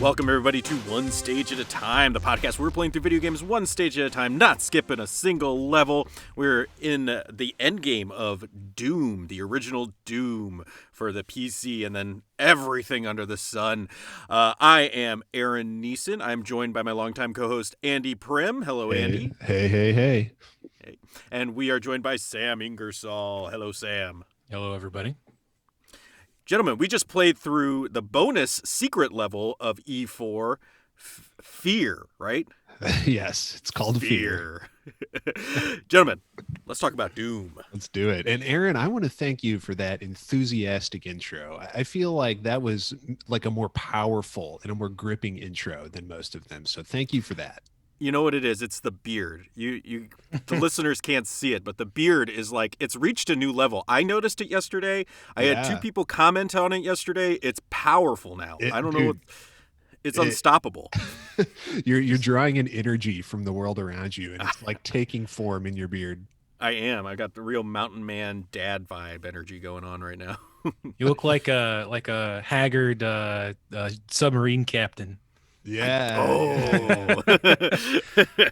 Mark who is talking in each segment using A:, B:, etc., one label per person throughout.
A: Welcome, everybody, to One Stage at a Time, the podcast where we're playing through video games one stage at a time, not skipping a single level. We're in the end game of Doom, the original Doom for the PC, and then everything under the sun. I am Aaron Neeson. I'm joined by my longtime co-host, Andy Prim. Hello, Andy.
B: Hey.
A: And we are joined by Sam Ingersoll. Hello, Sam.
C: Hello, everybody.
A: Gentlemen, we just played through the bonus secret level of E4, Fear, right?
B: Yes, it's called Fear.
A: Gentlemen, let's talk about Doom.
B: Let's do it. And Aaron, I want to thank you for that enthusiastic intro. I feel like that was like a more powerful and a more gripping intro than most of them. So thank you for that.
A: You know what it is? It's the beard. The listeners can't see it, but the beard is like, it's reached a new level. I noticed it yesterday. I had two people comment on it yesterday. It's powerful now. I don't know. It's unstoppable.
B: You're drawing an energy from the world around you, and it's like taking form in your beard.
A: I am. I got the real mountain man dad vibe energy going on right now.
C: You look like a haggard submarine captain.
B: Yeah.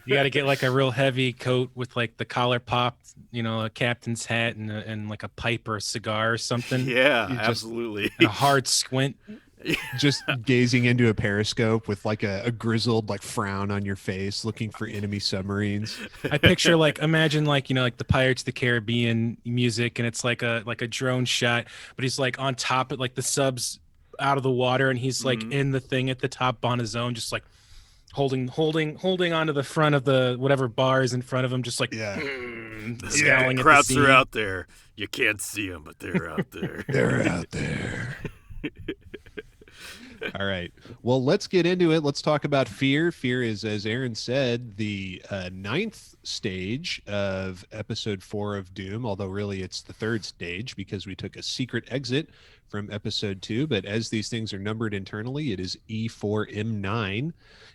C: You got to get like a real heavy coat with like the collar popped, a captain's hat and like a pipe or a cigar or something.
A: Yeah, absolutely.
C: And a hard squint.
B: Just gazing into a periscope with like a grizzled like frown on your face, looking for enemy submarines.
C: I picture imagine like the Pirates of the Caribbean music, and it's like a drone shot, but he's like on top of like the subs out of the water, and he's like in the thing at the top on his own, just like holding onto the front of the whatever bar is in front of him, just like scowling at
A: crowds
C: the scene.
A: are out there. You can't see them, but they're out there.
B: They're out there. All right. Well, let's get into it. Let's talk about Fear. Fear is, as Aaron said, the ninth stage of episode 4 of Doom, although really it's the third stage because we took a secret exit from episode 2. But as these things are numbered internally, it is E4M9.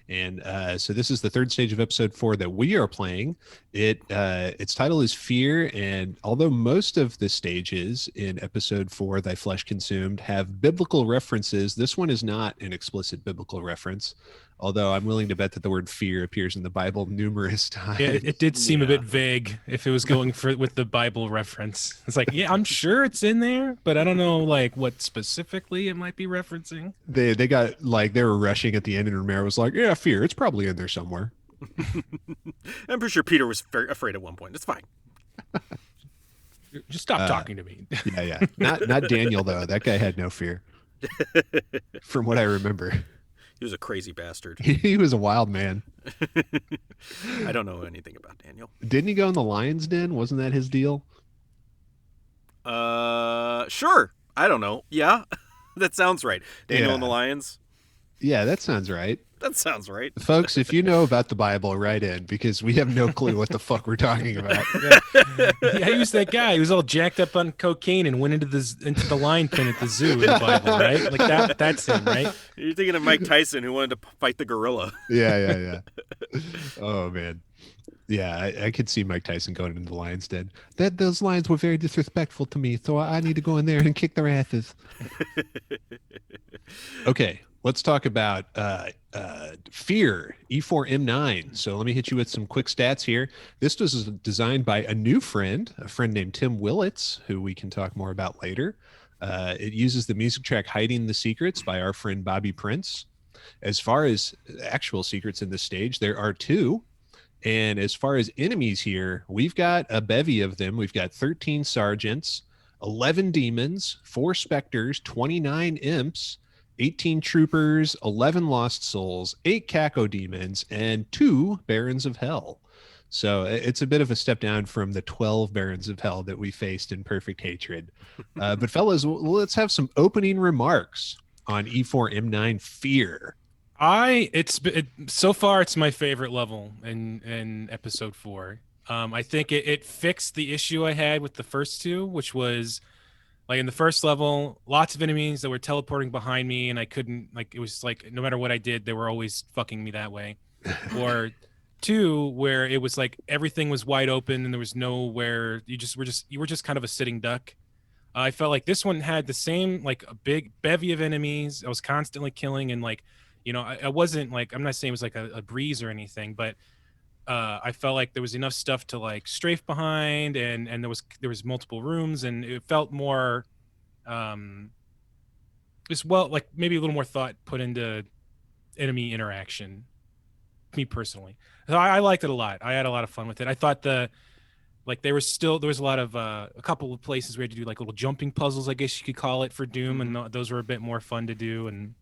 B: And so this is the third stage of episode 4 that we are playing. Its title is Fear, and although most of the stages in episode 4, Thy Flesh Consumed, have biblical references, this one is not an explicit biblical reference, although I'm willing to bet that the word fear appears in the Bible numerous times.
C: Yeah, it did seem a bit vague if it was going with the Bible reference. It's like, yeah, I'm sure it's in there, but I don't know like what specifically it might be referencing.
B: They got like, they were rushing at the end, and Romero was like, yeah, Fear, it's probably in there somewhere.
A: I'm pretty sure Peter was afraid at one point. It's fine.
C: Just stop talking to me.
B: Yeah. Not Daniel, though. That guy had no fear. From what I remember.
A: He was a crazy bastard.
B: He was a wild man.
A: I don't know anything about Daniel.
B: Didn't he go in the lion's den? Wasn't that his deal?
A: Sure. I don't know. Yeah, that sounds right. Daniel and the lions.
B: Yeah, that sounds right.
A: That sounds right.
B: Folks, if you know about the Bible, write in, because we have no clue what the fuck we're talking about.
C: Yeah, he was that guy. He was all jacked up on cocaine and went into the lion pen at the zoo in the Bible, right? Like that's him, right?
A: You're thinking of Mike Tyson, who wanted to fight the gorilla.
B: Yeah. Oh, man. Yeah, I could see Mike Tyson going into the lion's den. Those lions were very disrespectful to me, so I need to go in there and kick their asses. Okay, let's talk about Fear, E4M9. So let me hit you with some quick stats here. This was designed by a new friend, a friend named Tim Willits, who we can talk more about later. It uses the music track Hiding the Secrets by our friend Bobby Prince. As far as actual secrets in this stage, there are 2. And as far as enemies here, we've got a bevy of them. We've got 13 sergeants, 11 demons, 4 specters, 29 imps, 18 troopers, 11 lost souls, 8 cacodemons, and 2 barons of hell. So it's a bit of a step down from the 12 barons of hell that we faced in Perfect Hatred. But fellas, let's have some opening remarks on E4M9 Fear.
C: So far it's my favorite level in episode 4. I think it fixed the issue I had with the first 2, which was like in the first level, lots of enemies that were teleporting behind me, and I couldn't, like, it was like no matter what I did, they were always fucking me that way. Or 2, where it was like everything was wide open and there was nowhere, you were just kind of a sitting duck. I felt like this one had the same, like, a big bevy of enemies I was constantly killing, and like You know, I wasn't like, I'm not saying it was like a breeze or anything, but I felt like there was enough stuff to like strafe behind, and there was multiple rooms, and it felt more um just, well, like maybe a little more thought put into enemy interaction, me personally. So I liked it a lot. I had a lot of fun with it. I thought there was a lot of a couple of places where you had to do like little jumping puzzles, I guess you could call it, for Doom, and those were a bit more fun to do. And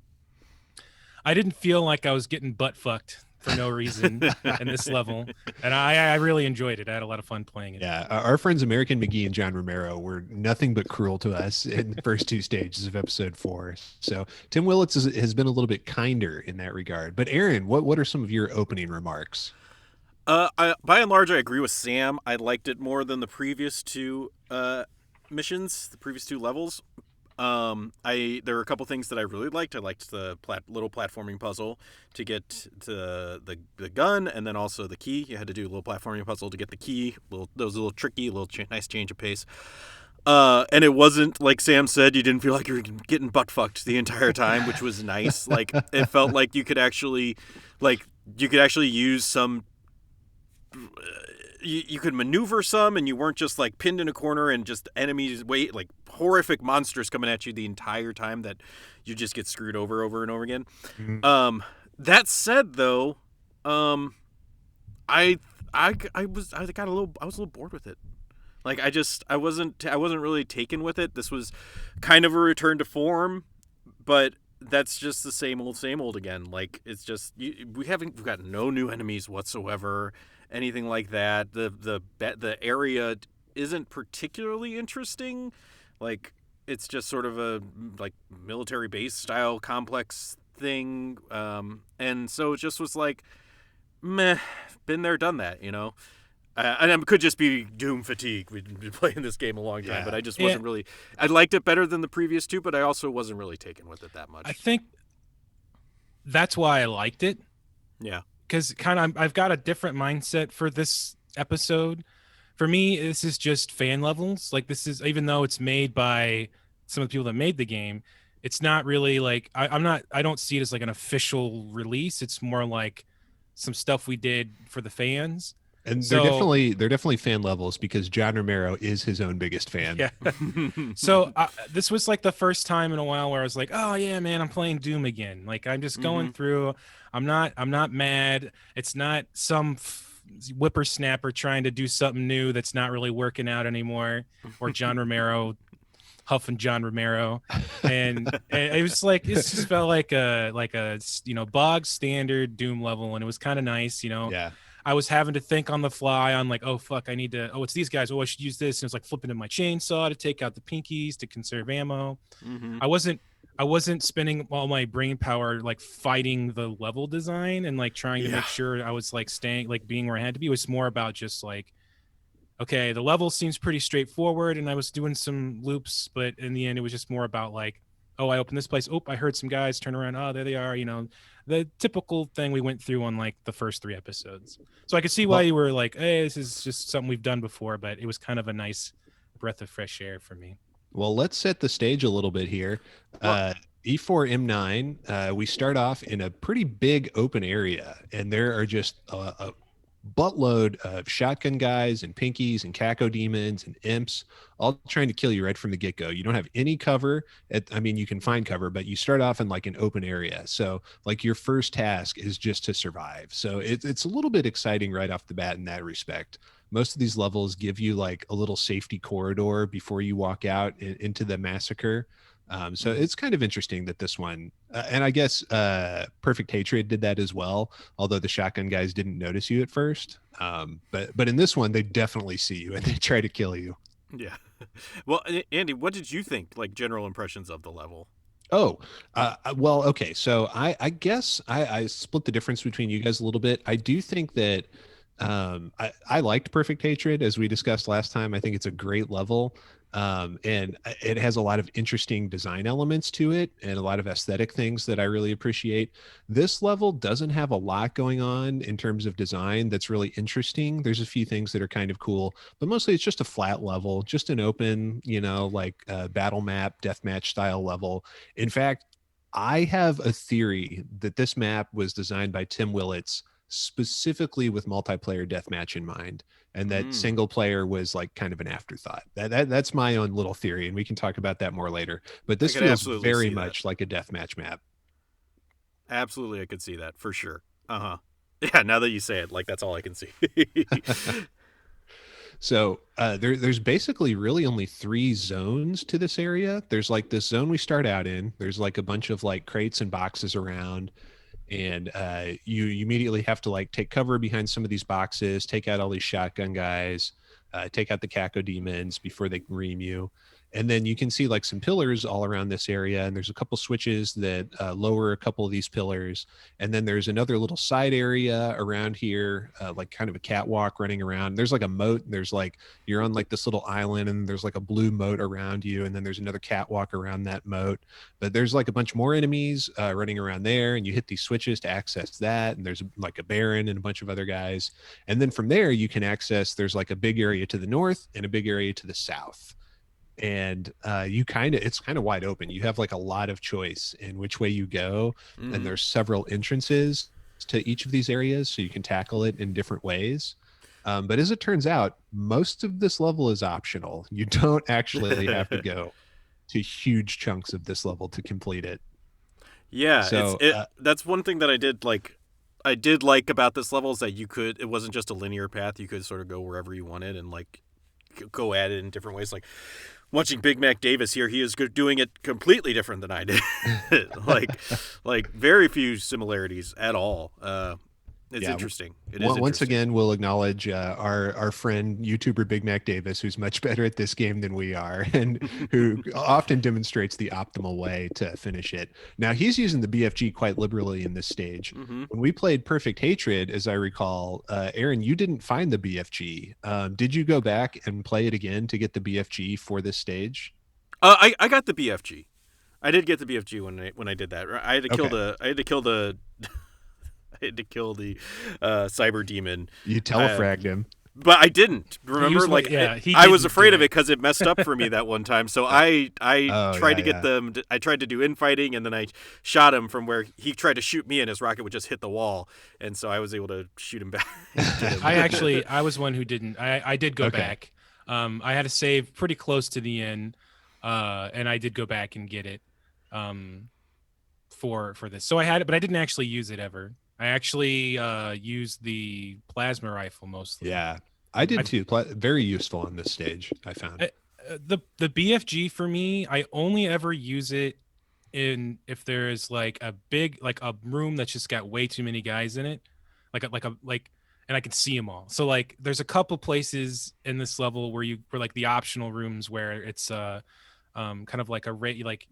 C: I didn't feel like I was getting butt fucked for no reason in this level, and I really enjoyed it. I had a lot of fun playing it.
B: Yeah, our friends American McGee and John Romero were nothing but cruel to us in the first two stages of episode 4. So Tim Willits has been a little bit kinder in that regard. But Aaron, what are some of your opening remarks?
A: By and large, I agree with Sam. I liked it more than the previous two missions, the previous two levels. There were a couple things that I really liked. I liked the little platforming puzzle to get to the gun, and then also the key. You had to do a little platforming puzzle to get the key. Those little tricky, nice change of pace. And it wasn't like Sam said, you didn't feel like you were getting butt fucked the entire time, which was nice. Like it felt like you could actually use some. You could maneuver some, and you weren't just like pinned in a corner and just enemies like horrific monsters coming at you the entire time that you just get screwed over and over again. Mm-hmm. That said, though, I was a little bored with it. Like I wasn't really taken with it. This was kind of a return to form, but that's just the same old again. Like it's just we've got no new enemies whatsoever. Anything like that. The area isn't particularly interesting. Like it's just sort of a like military base style complex thing. And so it just was like, meh, been there, done that, you know. And it could just be Doom fatigue. We've been playing this game a long time, but I just wasn't really. I liked it better than the previous two, but I also wasn't really taken with it that much.
C: I think that's why I liked it.
A: Yeah.
C: Because I've got a different mindset for this episode. For me, this is just fan levels. Like this is, even though it's made by some of the people that made the game, it's not really like I don't see it as like an official release. It's more like some stuff we did for the fans.
B: And they're definitely fan levels because John Romero is his own biggest fan.
C: Yeah. So this was like the first time in a while where I was like, oh yeah, man, I'm playing Doom again. Like I'm just going through. I'm not mad. It's not some whippersnapper trying to do something new that's not really working out anymore, or John Romero huffing John Romero, and it was like it just felt like a bog standard Doom level, and it was kind of nice,
B: Yeah.
C: I was having to think on the fly on like, oh fuck, it's these guys. Oh, I should use this. And it was like flipping to my chainsaw to take out the pinkies to conserve ammo. Mm-hmm. I wasn't spending all my brain power like fighting the level design and like trying to make sure I was like staying, like being where I had to be. It was more about just like, okay, the level seems pretty straightforward, and I was doing some loops, but in the end it was just more about like, oh, I opened this place. Oh, I heard some guys turn around. Oh, there they are. The typical thing we went through on like the first 3 episodes. So I could see why you were like, hey, this is just something we've done before, but it was kind of a nice breath of fresh air for me.
B: Well, let's set the stage a little bit here. E4M9, we start off in a pretty big open area, and there are just a buttload of shotgun guys and pinkies and caco demons and imps all trying to kill you right from the get-go. You don't have any cover. You can find cover, but you start off in like an open area. So like your first task is just to survive. So it's a little bit exciting right off the bat in that respect. Most of these levels give you like a little safety corridor before you walk out into the massacre. So it's kind of interesting that this one, and I guess Perfect Hatred did that as well, although the shotgun guys didn't notice you at first. But in this one, they definitely see you and they try to kill you.
A: Yeah. Well, Andy, what did you think, like general impressions of the level?
B: Oh, well, okay. So I guess I split the difference between you guys a little bit. I do think that I liked Perfect Hatred, as we discussed last time. I think it's a great level. And it has a lot of interesting design elements to it and a lot of aesthetic things that I really appreciate. This level doesn't have a lot going on in terms of design that's really interesting. There's a few things that are kind of cool, but mostly it's just a flat level, just an open, battle map, deathmatch style level. In fact, I have a theory that this map was designed by Tim Willits specifically with multiplayer deathmatch in mind, and that
A: Mm.
B: single player was like kind of an afterthought. That's my own little theory, and we can talk about that more later. But
A: I
B: this
A: could
B: feels
A: absolutely
B: very
A: see that.
B: much like a deathmatch map.
A: Absolutely, I could see that for sure. Uh-huh. Yeah, now that you say it, like that's all I can see.
B: So there's basically really only 3 zones to this area. There's like this zone we start out in. There's like a bunch of like crates and boxes around, and you immediately have to like take cover behind some of these boxes, take out all these shotgun guys, take out the caco demons before they can ream you. And then you can see like some pillars all around this area, and there's a couple switches that lower a couple of these pillars. And then there's another little side area around here, like kind of a catwalk running around. There's like a moat. There's like you're on like this little island, and there's like a blue moat around you, and then there's another catwalk around that moat. But there's like a bunch more enemies running around there, and you hit these switches to access that. And there's like a baron and a bunch of other guys. And then from there, you can access. There's like a big area to the north and a big area to the south, and it's kind of wide open. You have like a lot of choice in which way you go, and there's several entrances to each of these areas, so you can tackle it in different ways. But as it turns out, most of this level is optional. You don't actually have to go to huge chunks of this level to complete it.
A: Yeah,
B: So
A: that's one thing that I did like about this level is that it wasn't just a linear path. You could sort of go wherever you wanted and like go at it in different ways. Like watching Big Mac Davis here, he is doing it completely different than I did. like very few similarities at all. It's interesting.
B: Once again, we'll acknowledge our friend YouTuber Big Mac Davis, who's much better at this game than we are, and who often demonstrates the optimal way to finish it. Now, he's using the BFG quite liberally in this stage.
A: Mm-hmm.
B: When we played Perfect Hatred, as I recall, Aaron, you didn't find the BFG. Did you go back and play it again to get the BFG for this stage?
A: I got the BFG. I did get the BFG when I did that. I had to kill the cyber demon.
B: You telefragged him.
A: But I didn't. Remember, I was afraid of it because it messed up for me that one time. So I tried to get them. I tried to do infighting, and then I shot him from where he tried to shoot me, and his rocket would just hit the wall, and so I was able to shoot him back.
C: I was one who didn't. I did go back. I had to save pretty close to the end, and I did go back and get it for this. So I had it, but I didn't actually use it ever. I actually used the plasma rifle mostly.
B: Yeah, I did too. Very useful on this stage, I found.
C: The BFG for me, I only ever use it if there's like a big a room that's just got way too many guys in it, and I can see them all. So like, there's a couple places in this level where like the optional rooms where it's kind of like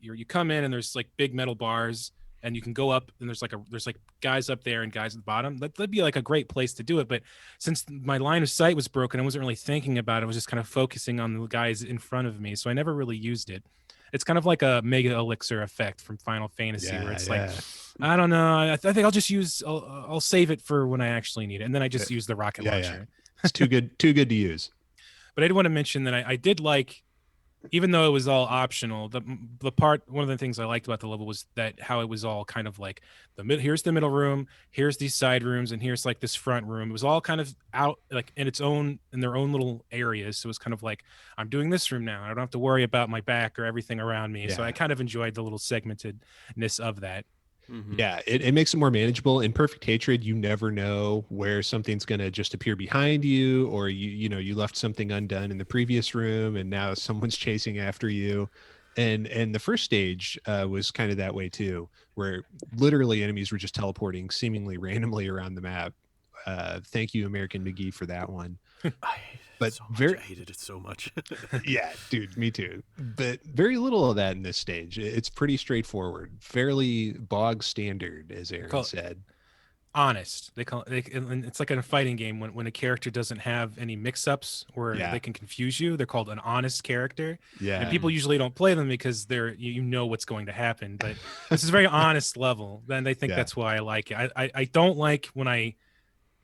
C: you come in and there's like big metal bars. And you can go up, and there's like guys up there and guys at the bottom. That'd be like a great place to do it. But since my line of sight was broken, I wasn't really thinking about it. I was just kind of focusing on the guys in front of me. So I never really used it. It's kind of like a mega elixir effect from Final Fantasy, where it's like, I don't know. I think I'll save it for when I actually need it. And then I just use the rocket launcher.
B: Yeah. It's too good to use.
C: But I did want to mention that I did like, even though it was all optional, one of the things I liked about the level was that how it was all kind of like here's the middle room, here's these side rooms, and here's like this front room. It was all kind of out like in their own little areas. So it was kind of like, I'm doing this room now. I don't have to worry about my back or everything around me. Yeah. So I kind of enjoyed the little segmentedness of that.
B: Mm-hmm. Yeah, it makes it more manageable. In Perfect Hatred, you never know where something's going to just appear behind you, or you left something undone in the previous room and now someone's chasing after you. And the first stage was kind of that way too, where literally enemies were just teleporting seemingly randomly around the map. Thank you, American McGee, for that one.
A: I hated it so much.
B: Yeah, dude, me too. But very little of that in this stage. It's pretty straightforward, fairly bog standard, as Aaron said.
C: Honest. It's like in a fighting game when a character doesn't have any mix-ups where they can confuse you. They're called an honest character. Yeah. And people usually don't play them because you know what's going to happen. But this is a very honest level. And I think that's why I like it. I don't like when I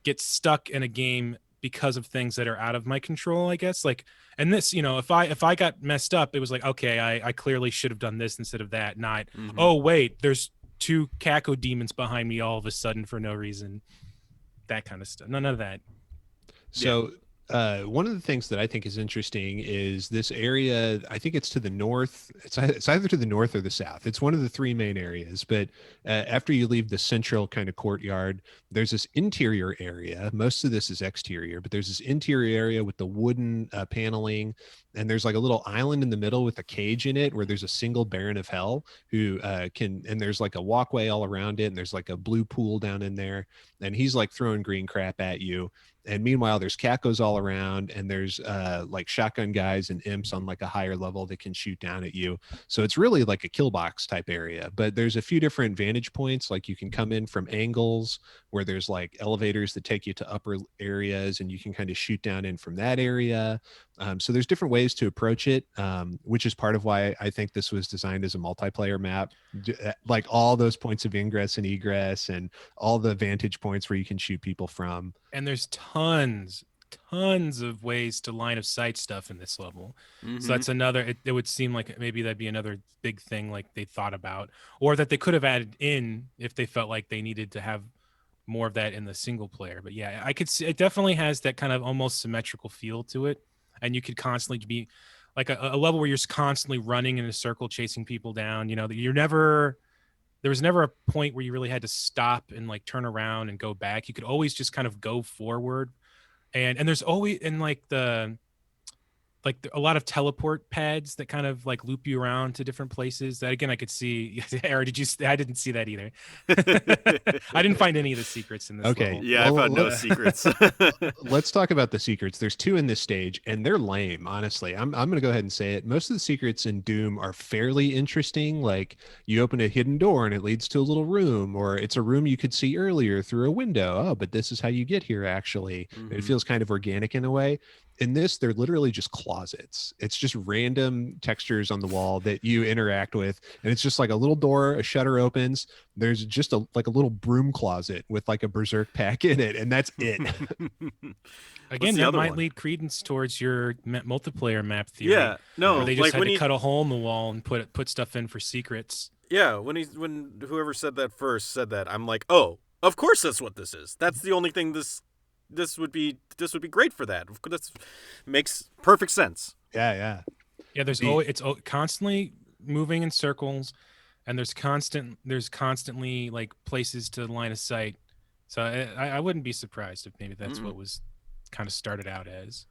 C: get stuck in a game because of things that are out of my control, I guess. Like, and this, if I got messed up, it was like, okay, I clearly should have done this instead of that. Not, oh wait, there's 2 Caco demons behind me all of a sudden for no reason. That kind of stuff. None of that.
B: So one of the things that I think is interesting is this area. I think it's to the north. It's either to the north or the south. It's one of the 3 main areas. But after you leave the central kind of courtyard, there's this interior area. Most of this is exterior, but there's this interior area with the wooden paneling. And there's like a little island in the middle with a cage in it where there's a single Baron of Hell who and there's like a walkway all around it. And there's like a blue pool down in there. And he's like throwing green crap at you. And meanwhile, there's Cacos all around, and there's like shotgun guys and imps on like a higher level that can shoot down at you. So it's really like a kill box type area. But there's a few different vantage points. Like you can come in from angles where there's like elevators that take you to upper areas, and you can kind of shoot down in from that area. So there's different ways to approach it, which is part of why I think this was designed as a multiplayer map. Like all those points of ingress and egress and all the vantage points where you can shoot people from.
C: And there's tons of ways to line of sight stuff in this level. So that's another, it would seem like maybe that'd be another big thing like they thought about, or that they could have added in if they felt like they needed to have more of that in the single player. But yeah, I could see it definitely has that kind of almost symmetrical feel to it. And you could constantly be like a level where you're constantly running in a circle, chasing people down. There was never a point where you really had to stop and like turn around and go back. You could always just kind of go forward. And there's always a lot of teleport pads that kind of like loop you around to different places. That again, I could see. Or I didn't see that either. I didn't find any of the secrets in this.
B: Okay,
C: level.
A: Yeah, I found no secrets.
B: Let's talk about the secrets. There's 2 in this stage, and they're lame. Honestly, I'm going to go ahead and say it. Most of the secrets in Doom are fairly interesting. Like you open a hidden door and it leads to a little room, or it's a room you could see earlier through a window. Oh, but this is how you get here. Actually, it feels kind of organic in a way. In this, they're literally just closets. It's just random textures on the wall that you interact with. And it's just like a little door, a shutter opens. There's just a little broom closet with like a berserk pack in it. And that's it.
C: Again, that might lead credence towards your multiplayer map theory.
A: Yeah, no,
C: where they just had to cut a hole in the wall and put stuff in for secrets.
A: Yeah, when whoever said that first said that, I'm like, oh, of course that's what this is. That's the only thing this would be great for that. That makes perfect sense.
B: Yeah.
C: There's it's constantly moving in circles, and there's constantly like places to line of sight. So I wouldn't be surprised if maybe that's what was kind of started out as.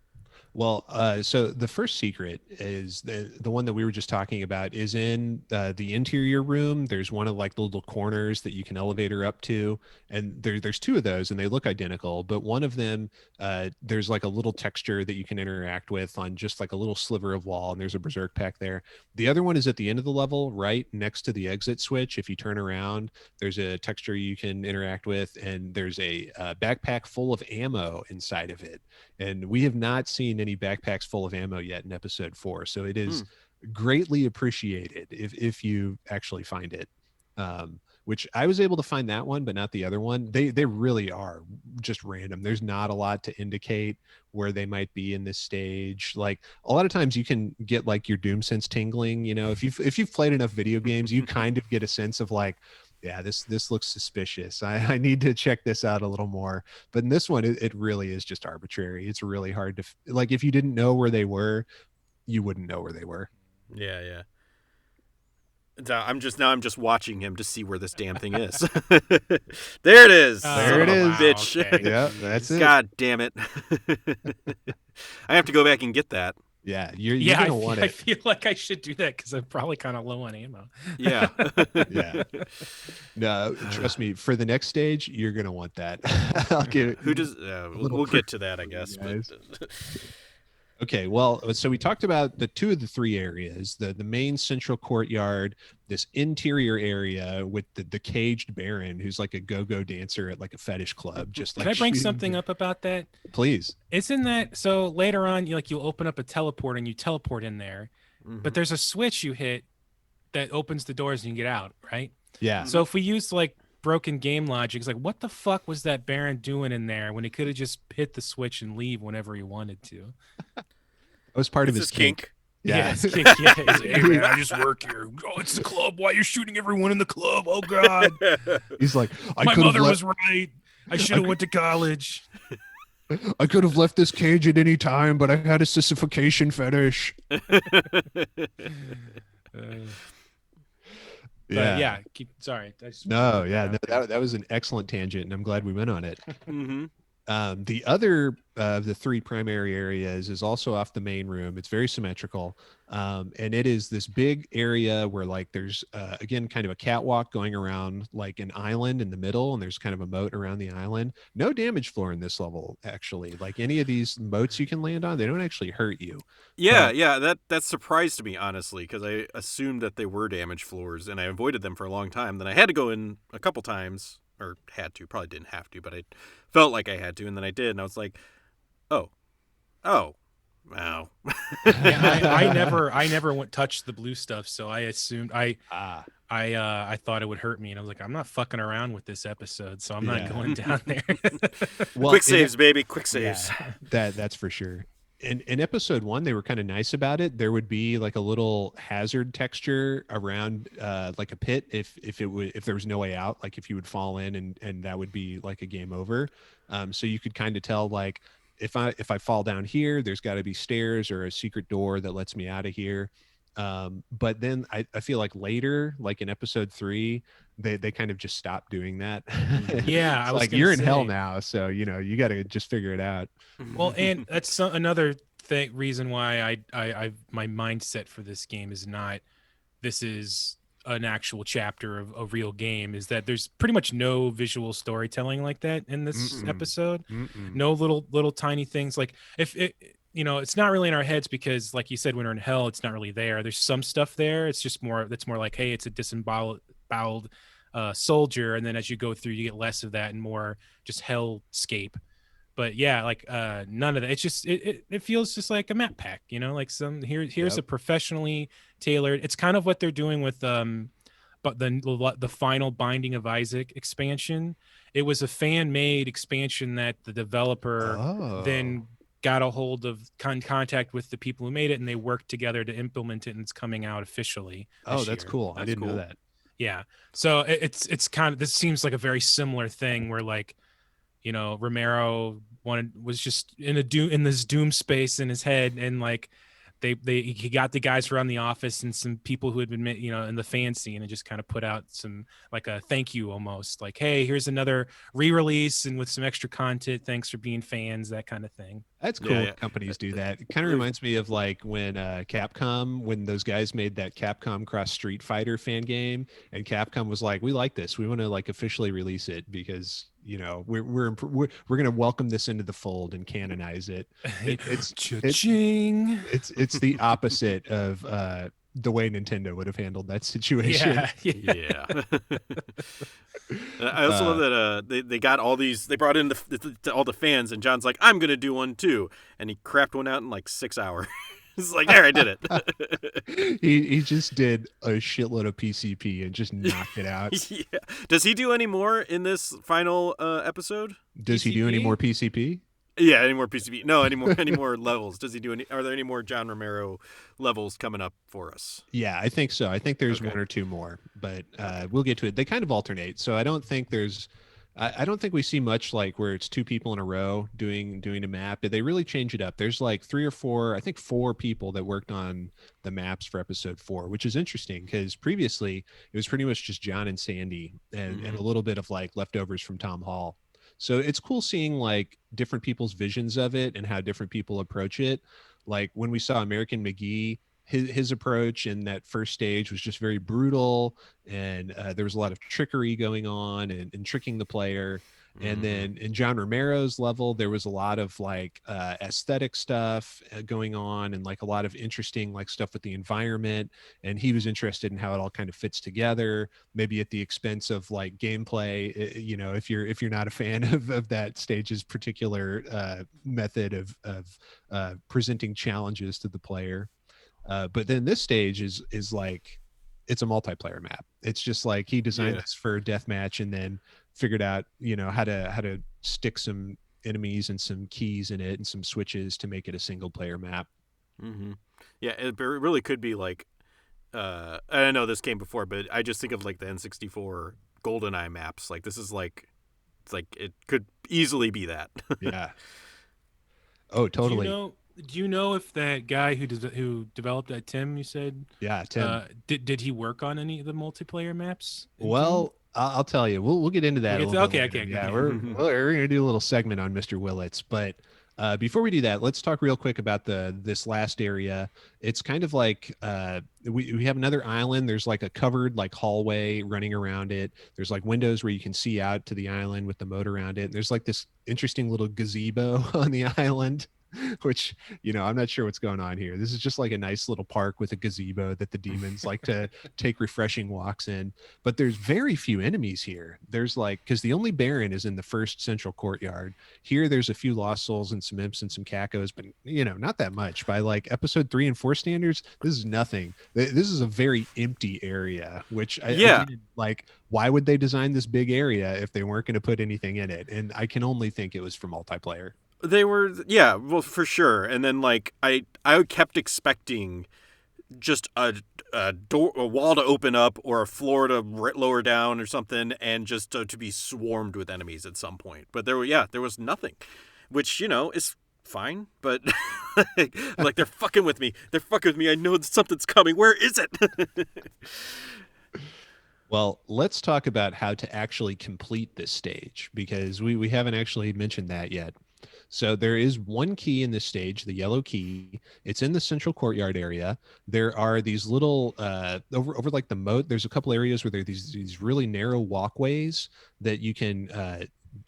B: Well, so the first secret is the one that we were just talking about is in the interior room. There's one of like the little corners that you can elevator up to, and there's 2 of those, and they look identical. But one of them, there's like a little texture that you can interact with on just like a little sliver of wall, and there's a berserk pack there. The other one is at the end of the level, right next to the exit switch. If you turn around, there's a texture you can interact with, and there's a backpack full of ammo inside of it. And we have not seen any backpacks full of ammo yet in episode 4. So it is greatly appreciated if you actually find it. Which I was able to find that one, but not the other one. They really are just random. There's not a lot to indicate where they might be in this stage. Like a lot of times you can get like your Doom sense tingling. If you've played enough video games, you kind of get a sense of like, yeah, this looks suspicious. I need to check this out a little more. But in this one, it really is just arbitrary. It's really hard to like if you didn't know where they were, you wouldn't know where they were.
A: Yeah. I'm just watching him to see where this damn thing is. There it is.
B: There it is,
A: bitch.
C: Okay.
B: Yeah, that's it.
A: God damn it. I have to go back and get that.
B: Yeah, you're gonna want it.
C: I feel like I should do that because I'm probably kind of low on ammo.
A: Yeah.
B: Yeah. No, trust me. For the next stage, you're gonna want that. I'll give
A: Who does? We'll get to that, I guess. But,
B: Okay, well, so we talked about the 2 of the 3 areas, the main central courtyard, this interior area with the caged Baron who's like a go-go dancer at like a fetish club. Just like
C: Can I bring something up about that?
B: Please.
C: Isn't that so? Later on, you'll open up a teleport and you teleport in there, but there's a switch you hit that opens the doors and you get out, right?
B: Yeah.
C: So if we use like broken game logic. It's like, what the fuck was that Baron doing in there when he could have just hit the switch and leave whenever he wanted to?
B: That was part of
A: It's
B: his
A: his kink.
C: Yeah,
B: Yeah.
C: it's kick. Yeah, it's, hey man, I just work here. Oh, it's the club. Why you're shooting everyone in the club? Oh God,
B: He's like,
C: my mother was right. I should have went to college.
B: I could have left this cage at any time, but I had a sissification fetish.
C: But yeah, sorry. I just
B: No,
C: wanted to
B: yeah,
C: put
B: no,
C: that out there.
B: that was an excellent tangent, and I'm glad we went on it.
A: Mm-hmm.
B: The other of the three primary areas is also off the main room. It's very symmetrical. And it is this big area where like there's again kind of a catwalk going around like an island in the middle, and there's kind of a moat around the island. No damage floor in this level, actually. Like any of these moats you can land on, they don't actually hurt you.
A: Yeah, yeah, that surprised me, honestly, because I assumed that they were damage floors, and I avoided them for a long time. Then I had to go in a couple times, or had to, probably didn't have to, but I felt like I had to, and then I did, and I was like, oh, wow.
C: Yeah, I never went touched the blue stuff, so I assumed I thought it would hurt me, and I was like, I'm not fucking around with this episode, so I'm not going down there.
B: Well,
A: Quick saves, baby, quick saves.
B: Yeah, that's for sure. In episode 1, they were kind of nice about it. There would be like a little hazard texture around like a pit if there was no way out, like if you would fall in and that would be like a game over. So you could kind of tell like if I fall down here, there's got to be stairs or a secret door that lets me out of here. But then I feel like later, like in episode 3, they kind of just stopped doing that.
C: Yeah,
B: It's
C: I was
B: like
C: gonna
B: you're in hell
C: say.
B: now, so you got to just figure it out.
C: Well, and that's another reason why I my mindset for this game is not this is an actual chapter of a real game, is that there's pretty much no visual storytelling like that in this episode. No little tiny things like if it it's not really in our heads because like you said, when we're in hell, it's not really there. There's some stuff there. It's just more like, hey, it's a disemboweled soldier, and then as you go through, you get less of that and more just hellscape. But yeah, like none of that. It's just it feels just like a map pack, like here's a professionally tailored. It's kind of what they're doing with but the final Binding of Isaac expansion. It was a fan made expansion that the developer then got a hold of contact with the people who made it, and they worked together to implement it, and it's coming out officially.
B: That's cool. I didn't know that.
C: Yeah. So it's kind of, this seems like a very similar thing where like, Romero was just in this doom space in his head, and like he got the guys around the office and some people who had been in the fan scene, and just kind of put out some like a thank you, almost like, hey, here's another re-release and with some extra content, thanks for being fans, that kind of thing.
B: That's cool. Yeah. Companies do that. It kind of reminds me of like when Capcom, when those guys made that Capcom Cross Street Fighter fan game, and Capcom was like, we like this, we want to like officially release it because we're going to welcome this into the fold and canonize it. It's the opposite of the way Nintendo would have handled that situation.
A: Yeah. I also love that they got all these. They brought in all the fans, and John's like, "I'm gonna do one too," and he crapped one out in like 6 hours. He's like, "There, I did it."
B: he just did a shitload of PCP and just knocked it out.
A: Yeah. Does he do any more in this final episode?
B: Does he do any more PCP?
A: Yeah, any more PCP? No, any more levels? Does he do any? Are there any more John Romero levels coming up for us?
B: Yeah, I think so. I think there's one or two more, but we'll get to it. They kind of alternate, so I don't think we see much like where it's 2 people in a row doing a map. They really change it up. There's like 3 or 4, I think 4 people that worked on the maps for episode 4, which is interesting because previously it was pretty much just John and Sandy and a little bit of like leftovers from Tom Hall. So it's cool seeing like different people's visions of it and how different people approach it. Like when we saw American McGee, his approach in that first stage was just very brutal, and there was a lot of trickery going on and tricking the player. And then in John Romero's level, there was a lot of like aesthetic stuff going on, and like a lot of interesting like stuff with the environment. And he was interested in how it all kind of fits together, maybe at the expense of like gameplay. If you're not a fan of that stage's particular method of presenting challenges to the player. But then this stage is like it's a multiplayer map. It's just like he designed
A: Yeah.
B: this for deathmatch and then figured out, how to stick some enemies and some keys in it and some switches to make it a single player map.
A: Mm-hmm. Yeah, it really could be like. I know this came before, but I just think of like the N64 GoldenEye maps. Like this is like, it's like it could easily be that.
B: Yeah. Oh,
C: Do you
B: totally.
C: know? Do you know if that guy who developed that, Tim, you said,
B: Yeah, Tim.
C: did he work on any of the multiplayer maps in Doom?
B: Well, I'll tell you. We'll get into
C: We'll
B: that a
C: get
B: little
C: to,
B: bit
C: okay,
B: later.
C: okay,
B: Yeah,
C: okay.
B: we're gonna do a little segment on Mr. Willits, but before we do that, let's talk real quick about this last area. It's kind of like we have another island. There's like a covered like hallway running around it. There's like windows where you can see out to the island with the moat around it. There's like this interesting little gazebo on the island. Which, I'm not sure what's going on here. This is just like a nice little park with a gazebo that the demons like to take refreshing walks in. But there's very few enemies here. There's like, because the only Baron is in the first central courtyard. Here, there's a few Lost Souls and some Imps and some Cacos, but not that much. By like episode 3 and 4 standards, this is nothing. This is a very empty area, which
A: Yeah.
B: again, like, why would they design this big area if they weren't going to put anything in it? And I can only think it was for multiplayer.
A: They were, yeah, well, for sure. And then like I kept expecting just a wall to open up or a floor to lower down or something, and just to be swarmed with enemies at some point. But there was nothing, which is fine. But like they're fucking with me. They're fucking with me. I know something's coming. Where is it?
B: Well, let's talk about how to actually complete this stage, because we haven't actually mentioned that yet. So there is one key in this stage, the yellow key. It's in the central courtyard area. There are these little over like the moat. There's a couple areas where there are these really narrow walkways that you can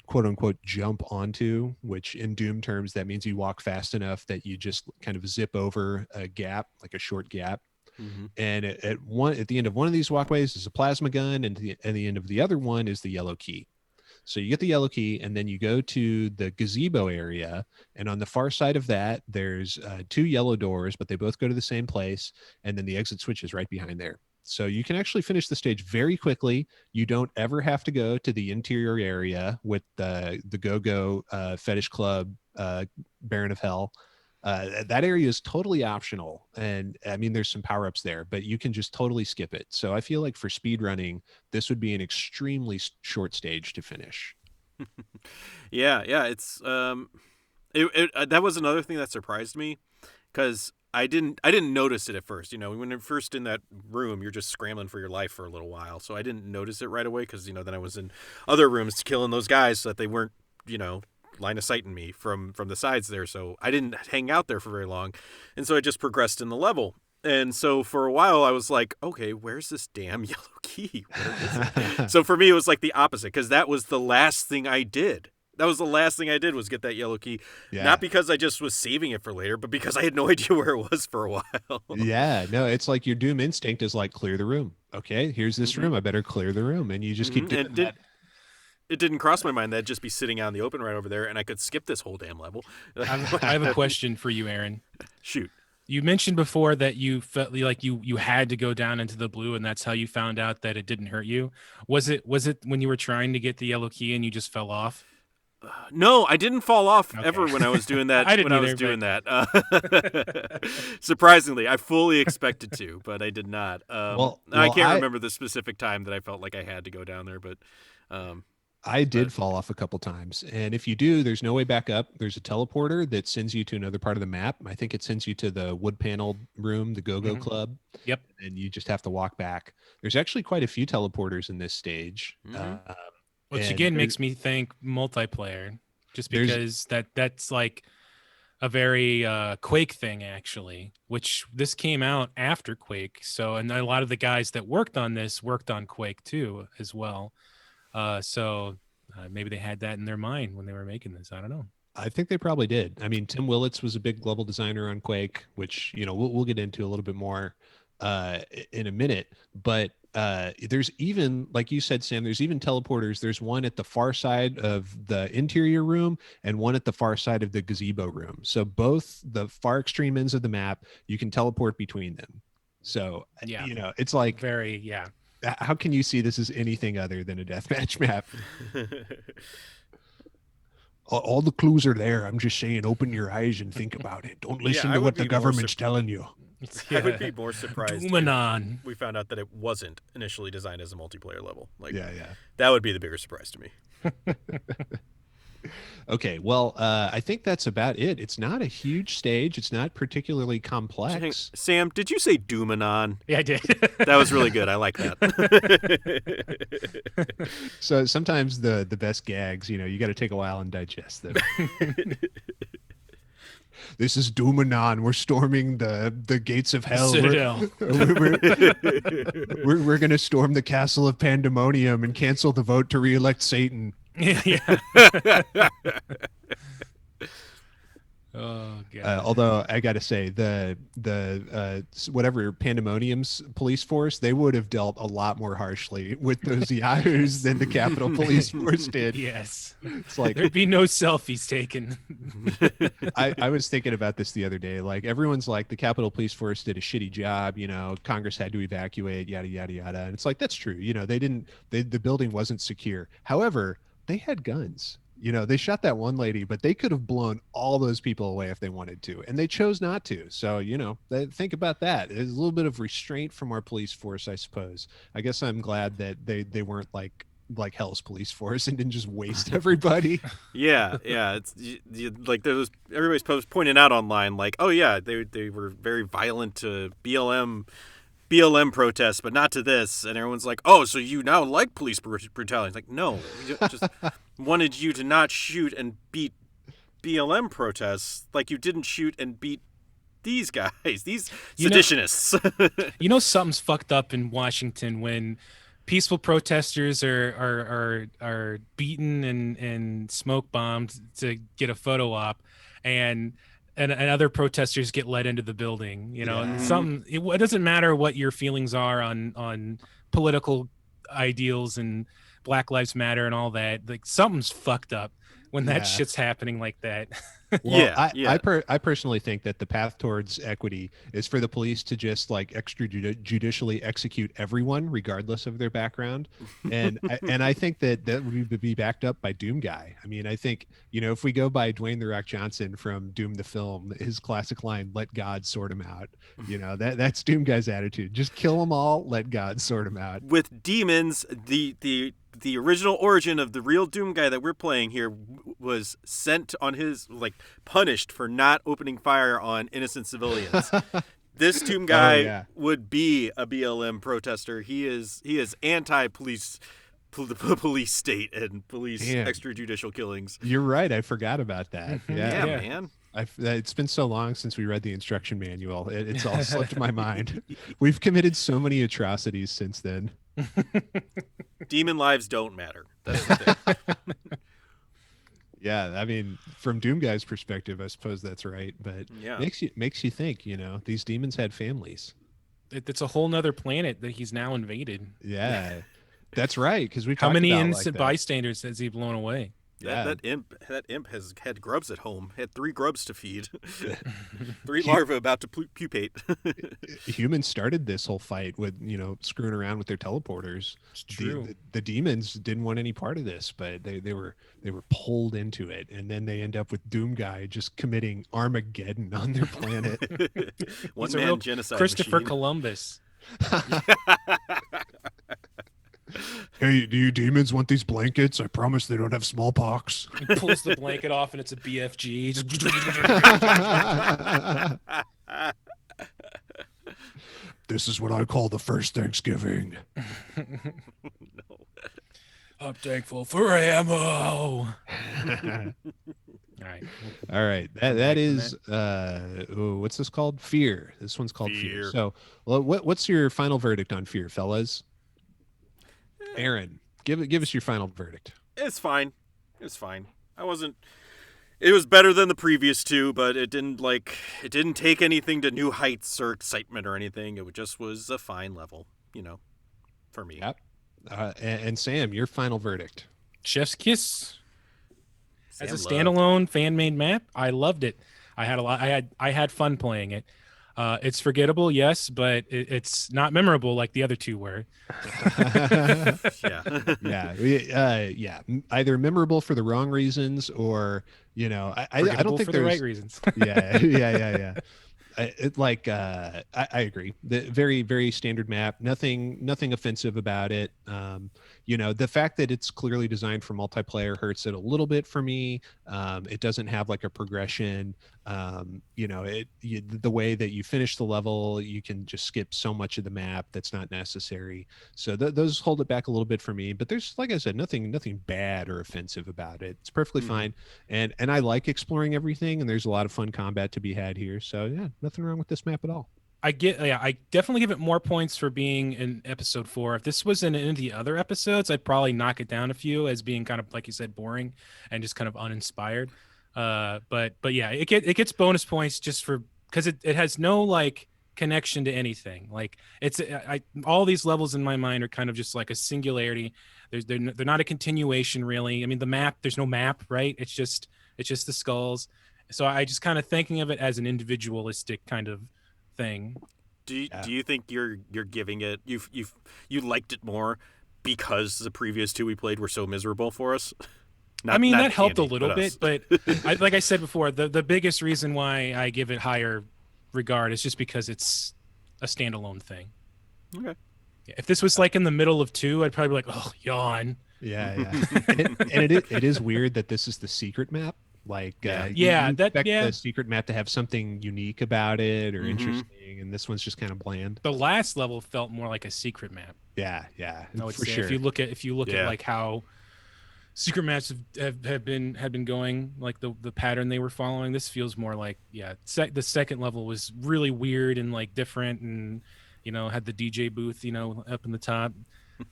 B: quote unquote jump onto, which in Doom terms that means you walk fast enough that you just kind of zip over a gap, like a short gap.
A: Mm-hmm.
B: And at the end of one of these walkways is a plasma gun, and at the end of the other one is the yellow key. So you get the yellow key, and then you go to the gazebo area, and on the far side of that, there's 2 yellow doors, but they both go to the same place, and then the exit switch is right behind there. So you can actually finish the stage very quickly. You don't ever have to go to the interior area with the Go-Go Fetish Club, Baron of Hell. That area is totally optional, and I mean there's some power-ups there, but you can just totally skip it. So I feel like for speed running, this would be an extremely short stage to finish.
A: Yeah, it's that was another thing that surprised me, because I didn't notice it at first. When you're first in that room, you're just scrambling for your life for a little while, so I didn't notice it right away, because then I was in other rooms killing those guys so that they weren't line of sighting me from the sides there. So I didn't hang out there for very long, and so I just progressed in the level. And so for a while I was like, okay, where's this damn yellow key? Where is it? So for me it was like the opposite, because that was the last thing I did. Was get that yellow key.
B: Yeah.
A: Not because I just was saving it for later, but because I had no idea where it was for a while.
B: Yeah, no, it's like your Doom instinct is like, clear the room. Okay, here's this room. I better clear the room. And you just keep doing that.
A: It didn't cross my mind that I'd just be sitting out in the open right over there, and I could skip this whole damn level.
C: I have a question for you, Aaron.
A: Shoot.
C: You mentioned before that you felt like you had to go down into the blue, and that's how you found out that it didn't hurt you. Was it when you were trying to get the yellow key and you just fell off?
A: No, I didn't fall off ever when I was doing that.
C: I didn't
A: when I was doing that. Surprisingly, I fully expected to, but I did not. I can't remember the specific time that I felt like I had to go down there, but
B: I did fall off a couple times. And if you do, there's no way back up. There's a teleporter that sends you to another part of the map. I think it sends you to the wood paneled room, the Go-Go Club.
C: Yep.
B: And you just have to walk back. There's actually quite a few teleporters in this stage.
C: Which again makes me think multiplayer, just because that's like a very Quake thing, actually, which this came out after Quake. So, and a lot of the guys that worked on this worked on Quake too, as well. So maybe they had that in their mind when they were making this. I don't know.
B: I think they probably did. I mean, Tim Willits was a big level designer on Quake, which, we'll get into a little bit more in a minute. But there's even, like you said, Sam, there's even teleporters. There's one at the far side of the interior room and one at the far side of the gazebo room. So both the far extreme ends of the map, you can teleport between them. So,
C: Yeah.
B: it's like,
C: Very, yeah.
B: how can you see this as anything other than a deathmatch map? All the clues are there. I'm just saying, open your eyes and think about it. Don't listen to what the government's telling you.
A: I would be more surprised
C: Doomanon.
A: if we found out that it wasn't initially designed as a multiplayer level. Like,
B: Yeah.
A: that would be the bigger surprise to me.
B: Okay, well, I think that's about it. It's not a huge stage. It's not particularly complex.
A: Sam, did you say Doomanon?
C: Yeah, I did.
A: That was really good. I like that.
B: So sometimes the best gags, you got to take a while and digest them. This is Doomanon. We're storming the gates of hell.
C: Citadel.
B: We're going to storm the castle of Pandemonium and cancel the vote to re-elect Satan.
C: Yeah. Oh god.
B: Although I got to say, the whatever Pandemonium's police force, they would have dealt a lot more harshly with those yahoos than the Capitol Police Force did.
C: Yes.
B: It's like
C: There'd be no selfies taken.
B: I was thinking about this the other day. Like, everyone's like, the Capitol Police Force did a shitty job. Congress had to evacuate, yada yada yada. And it's like, that's true. The building wasn't secure. However, they had guns. They shot that one lady, but they could have blown all those people away if they wanted to, and they chose not to. So, think about that. There's a little bit of restraint from our police force, I suppose. I guess I'm glad that they weren't like Hell's police force and didn't just waste everybody.
A: Yeah. It's like there's everybody's pointing out online, like, oh yeah, they were very violent to BLM protests, but not to this. And everyone's like, oh, so you now like police brutality? It's like, no, we just wanted you to not shoot and beat BLM protests like you didn't shoot and beat these guys, these seditionists.
C: Something's fucked up in Washington when peaceful protesters are beaten and smoke bombed to get a photo op, and other protesters get led into the building. And it doesn't matter what your feelings are on political ideals and Black Lives Matter and all that. Like, something's fucked up when that shit's happening like that.
B: Well, I personally think that the path towards equity is for the police to just like extrajudicially execute everyone regardless of their background, and I think that would be backed up by Doom Guy. I mean, I think if we go by Dwayne The Rock Johnson from Doom the film, his classic line, "Let God sort him out." That's Doom Guy's attitude. Just kill them all, let God sort them out.
A: With demons, the original origin of the real Doom Guy that we're playing here was sent on his, punished for not opening fire on innocent civilians. This Doom Guy would be a BLM protester. He is anti-police, police state and police extrajudicial killings.
B: You're right. I forgot about that.
A: Yeah, man.
B: It's been so long since we read the instruction manual. It's all slipped my mind. We've committed so many atrocities since then.
A: Demon lives don't matter. That's the thing.
B: Yeah, I mean, from Doom Guy's perspective, I suppose that's right. But makes you think. These demons had families.
C: It's a whole nother planet that he's now invaded.
B: Yeah, that's right. Because
C: how many innocent bystanders has he blown away?
A: That imp has had grubs at home. Had 3 grubs to feed. 3 larvae about to pupate.
B: Humans started this whole fight with screwing around with their teleporters.
C: It's true.
B: The demons didn't want any part of this, but they were pulled into it, and then they end up with Doom Guy just committing Armageddon on their planet.
A: One man genocide
C: Christopher
A: machine.
C: Columbus.
B: Hey, do you demons want these blankets? I promise they don't have smallpox.
C: He pulls the blanket off and it's a BFG.
B: This is what I call the first Thanksgiving.
A: No.
C: I'm thankful for ammo. All right.
B: That is what's this called? Fear. This one's called Fear. So, what's your final verdict on Fear, fellas? Aaron, give us your final verdict.
A: It's fine. It was better than the previous 2, but it didn't take anything to new heights or excitement or anything. It just was a fine level, for me.
B: Yep. And Sam, your final verdict.
C: Chef's Kiss.
A: Sam
C: as a standalone fan-made map, I loved it. I had fun playing it. It's forgettable, yes, but it's not memorable like the other two were.
A: Yeah.
B: Yeah. Either memorable for the wrong reasons, or I don't
C: Forgettable
B: think
C: for the right
B: there's.
C: reasons.
B: Yeah. I agree. The very, very standard map. Nothing offensive about it. The fact that it's clearly designed for multiplayer hurts it a little bit for me. It doesn't have like a progression. The way that you finish the level, you can just skip so much of the map that's not necessary. So those hold it back a little bit for me. But there's, like I said, nothing bad or offensive about it. It's perfectly fine, and I like exploring everything, and there's a lot of fun combat to be had here. So yeah, nothing wrong with this map at all.
C: I definitely give it more points for being in episode 4. If this was in any of the other episodes, I'd probably knock it down a few as being kind of, like you said, boring and just kind of uninspired. But yeah, it gets bonus points just for because it has no like connection to anything. Like all these levels in my mind are kind of just like a singularity. They're not a continuation really. I mean, the map, there's no map, right? It's just the skulls. So I just kind of thinking of it as an individualistic kind of thing.
A: Do you think you're giving it you liked it more because the previous two we played were so miserable for us?
C: I mean,
A: not
C: that helped
A: Candy,
C: a little bit, but like I said before, the biggest reason why I give it higher regard is just because it's a standalone thing.
A: Okay.
C: If this was like in the middle of 2, I'd probably be like, oh, yawn.
B: Yeah. And it is weird that this is the secret map. Like, you expect the secret map to have something unique about it or interesting, and this one's just kind of bland.
C: The last level felt more like a secret map.
B: Yeah,
C: I would
B: for
C: say
B: sure.
C: if you look at like how secret maps have been going, like the pattern they were following, this feels more like the second level was really weird and like different, and had the DJ booth up in the top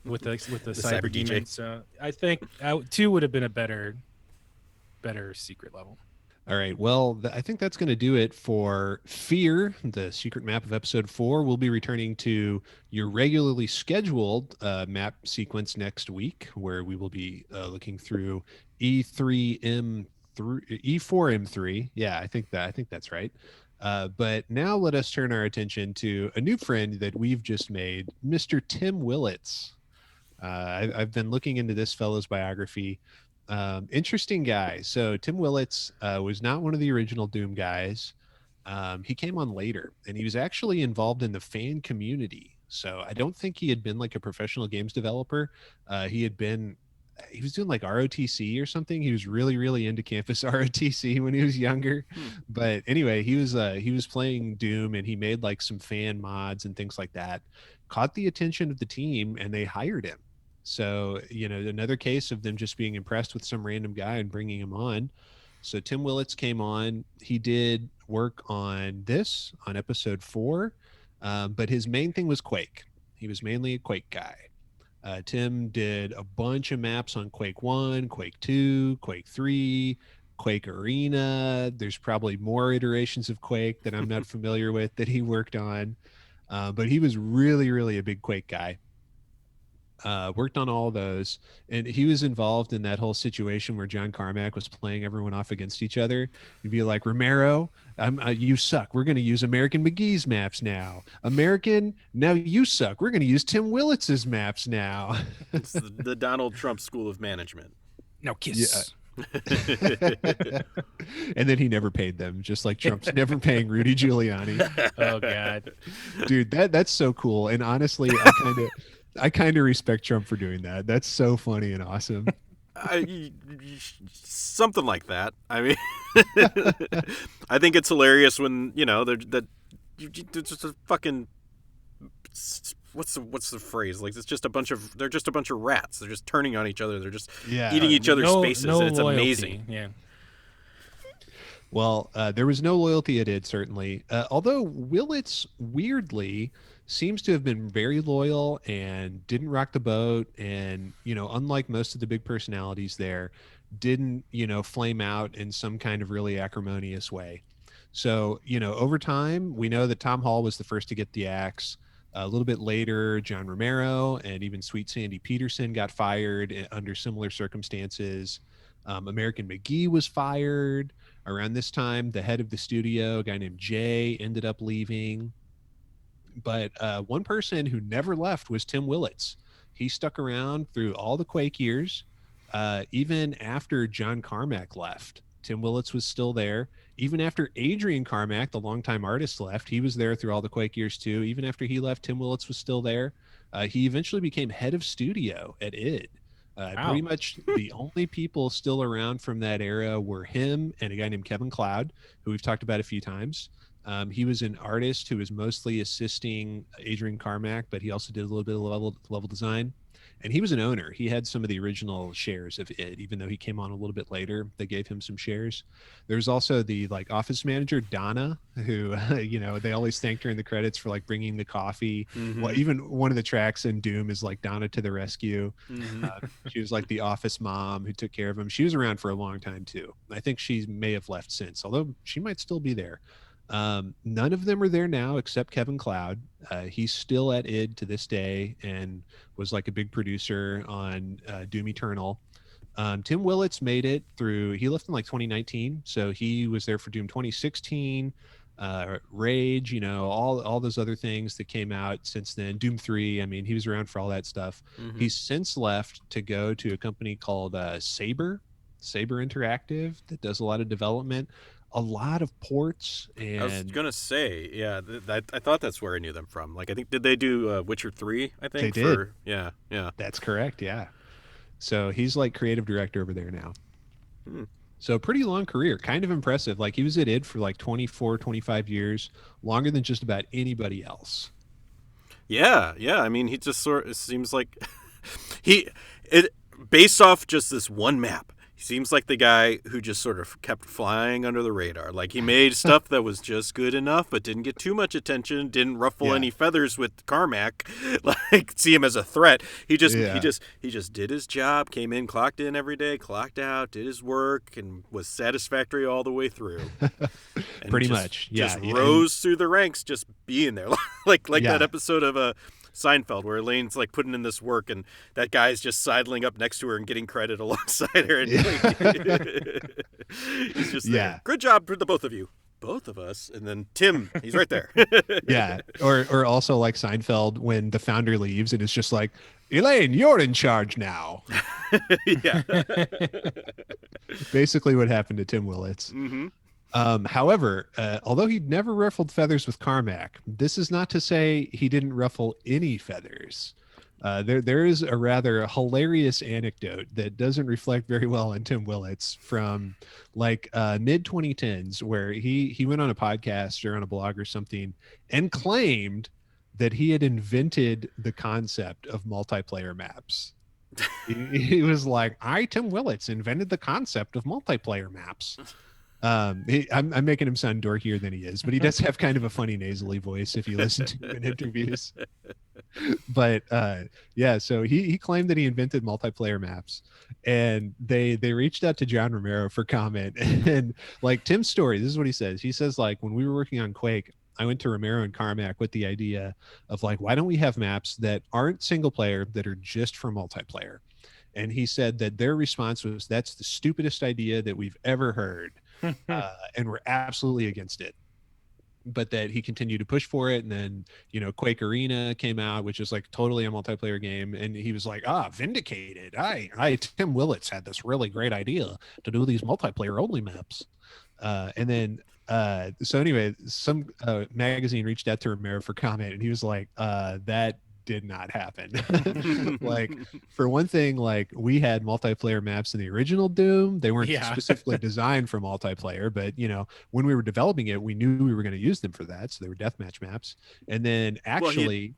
C: with the cyber demon.
A: DJ.
C: So I think 2 would have been a better secret level.
B: All right. Well, I think that's going to do it for Fear, the secret map of episode 4. We'll be returning to your regularly scheduled map sequence next week, where we will be looking through E4M3. Yeah, I think that's right. But now let us turn our attention to a new friend that we've just made, Mr. Tim Willits. I've been looking into this fellow's biography. Interesting guy. So Tim Willits was not one of the original Doom guys. He came on later, and he was actually involved in the fan community. So I don't think he had been like a professional games developer. He was doing like ROTC or something. He was really, really into campus ROTC when he was younger. But anyway, he was playing Doom, and he made like some fan mods and things like that. Caught the attention of the team, and they hired him. So, another case of them just being impressed with some random guy and bringing him on. So Tim Willits came on. He did work on episode 4, but his main thing was Quake. He was mainly a Quake guy. Tim did a bunch of maps on Quake 1, Quake 2, Quake 3, Quake Arena. There's probably more iterations of Quake that I'm not familiar with that he worked on. But he was really, really a big Quake guy. Worked on all those, and he was involved in that whole situation where John Carmack was playing everyone off against each other. He'd be like, Romero, you suck. We're going to use American McGee's maps now. American, now you suck. We're going to use Tim Willits's maps now.
A: It's the Donald Trump School of Management.
C: Now kiss.
B: Yeah. And then he never paid them, just like Trump's never paying Rudy Giuliani.
C: Oh God,
B: dude, that's so cool. And honestly, I kind of respect Trump for doing that. That's so funny and awesome.
A: Something like that. I mean, I think it's hilarious when they're just a fucking what's the phrase? Like they're just a bunch of rats. They're just turning on each other. They're just eating each other's spaces. And it's
C: loyalty.
A: Amazing.
C: Yeah.
B: Well, there was no loyalty at it, certainly. Although Willits, weirdly, seems to have been very loyal and didn't rock the boat. And, unlike most of the big personalities there, didn't, flame out in some kind of really acrimonious way. So, over time, we know that Tom Hall was the first to get the axe. A little bit later, John Romero and even Sweet Sandy Peterson got fired under similar circumstances. American McGee was fired. Around this time, the head of the studio, a guy named Jay, ended up leaving. But one person who never left was Tim Willits. He stuck around through all the Quake years, even after John Carmack left. Tim Willits was still there. Even after Adrian Carmack, the longtime artist, left, he was there through all the Quake years too. Even after he left, Tim Willits was still there. He eventually became head of studio at id.
C: Wow.
B: Pretty much the only people still around from that era were him and a guy named Kevin Cloud, who we've talked about a few times. He was an artist who was mostly assisting Adrian Carmack, but he also did a little bit of level design. And he was an owner. He had some of the original shares of id, even though he came on a little bit later. They gave him some shares. There's also the like office manager Donna, who they always thanked her in the credits for like bringing the coffee. Well, even one of the tracks in Doom is like Donna to the rescue. She was like the office mom who took care of him. She was around for a long time too. I think she may have left since, although she might still be there. None of them are there now except Kevin Cloud. He's still at id to this day and was like a big producer on Doom Eternal. Tim Willits made it through. He left in like 2019, so he was there for Doom 2016, Rage, all those other things that came out since then. Doom 3. I mean, he was around for all that stuff. He's since left to go to a company called Saber Interactive that does a lot of development. A lot of ports. And
A: I was gonna say, yeah, I thought that's where I knew them from. Like, I think, did they do Witcher 3? I think
B: they did.
A: Yeah.
B: That's correct. Yeah. So he's like creative director over there now. So pretty long career, kind of impressive. Like he was at id for like 24, 25 years, longer than just about anybody else.
A: Yeah. I mean, he just sort of seems like based off just this one map. He seems like the guy who just sort of kept flying under the radar. Like he made stuff that was just good enough, but didn't get too much attention, didn't ruffle any feathers with Carmack, like see him as a threat. He just did his job, came in, clocked in every day, clocked out, did his work, and was satisfactory all the way through. And
B: pretty much. Yeah.
A: Just rose through the ranks, just being there. like that episode of Seinfeld where Elaine's like putting in this work and that guy's just sidling up next to her and getting credit alongside her, and he's just there. Good job for the both of you, both of us. And then Tim, he's right there.
B: Yeah. Or also like Seinfeld when the founder leaves and it's just like, Elaine, you're in charge now.
A: Yeah.
B: Basically what happened to Tim Willits. However, although he'd never ruffled feathers with Carmack, this is not to say he didn't ruffle any feathers. There is a rather hilarious anecdote that doesn't reflect very well on Tim Willits from like mid 2010s, where he went on a podcast or on a blog or something and claimed that he had invented the concept of multiplayer maps. He was like, Tim Willits, invented the concept of multiplayer maps. I'm making him sound dorkier than he is, but he does have kind of a funny nasally voice if you listen to him in interviews. But so he claimed that he invented multiplayer maps, and they reached out to John Romero for comment. And like Tim's story, this is what he says. He says, like, when we were working on Quake, I went to Romero and Carmack with the idea of like, why don't we have maps that aren't single player, that are just for multiplayer? And he said that their response was, that's the stupidest idea that we've ever heard. And we're absolutely against it. But that he continued to push for it. And then, Quake Arena came out, which is like totally a multiplayer game. And he was like, vindicated. Tim Willits had this really great idea to do these multiplayer only maps. And then, so anyway, some magazine reached out to Romero for comment, and he was like, that did not happen. Like, for one thing, like, we had multiplayer maps in the original Doom. They weren't specifically designed for multiplayer, but when we were developing it, we knew we were going to use them for that, so they were deathmatch maps. And then actually,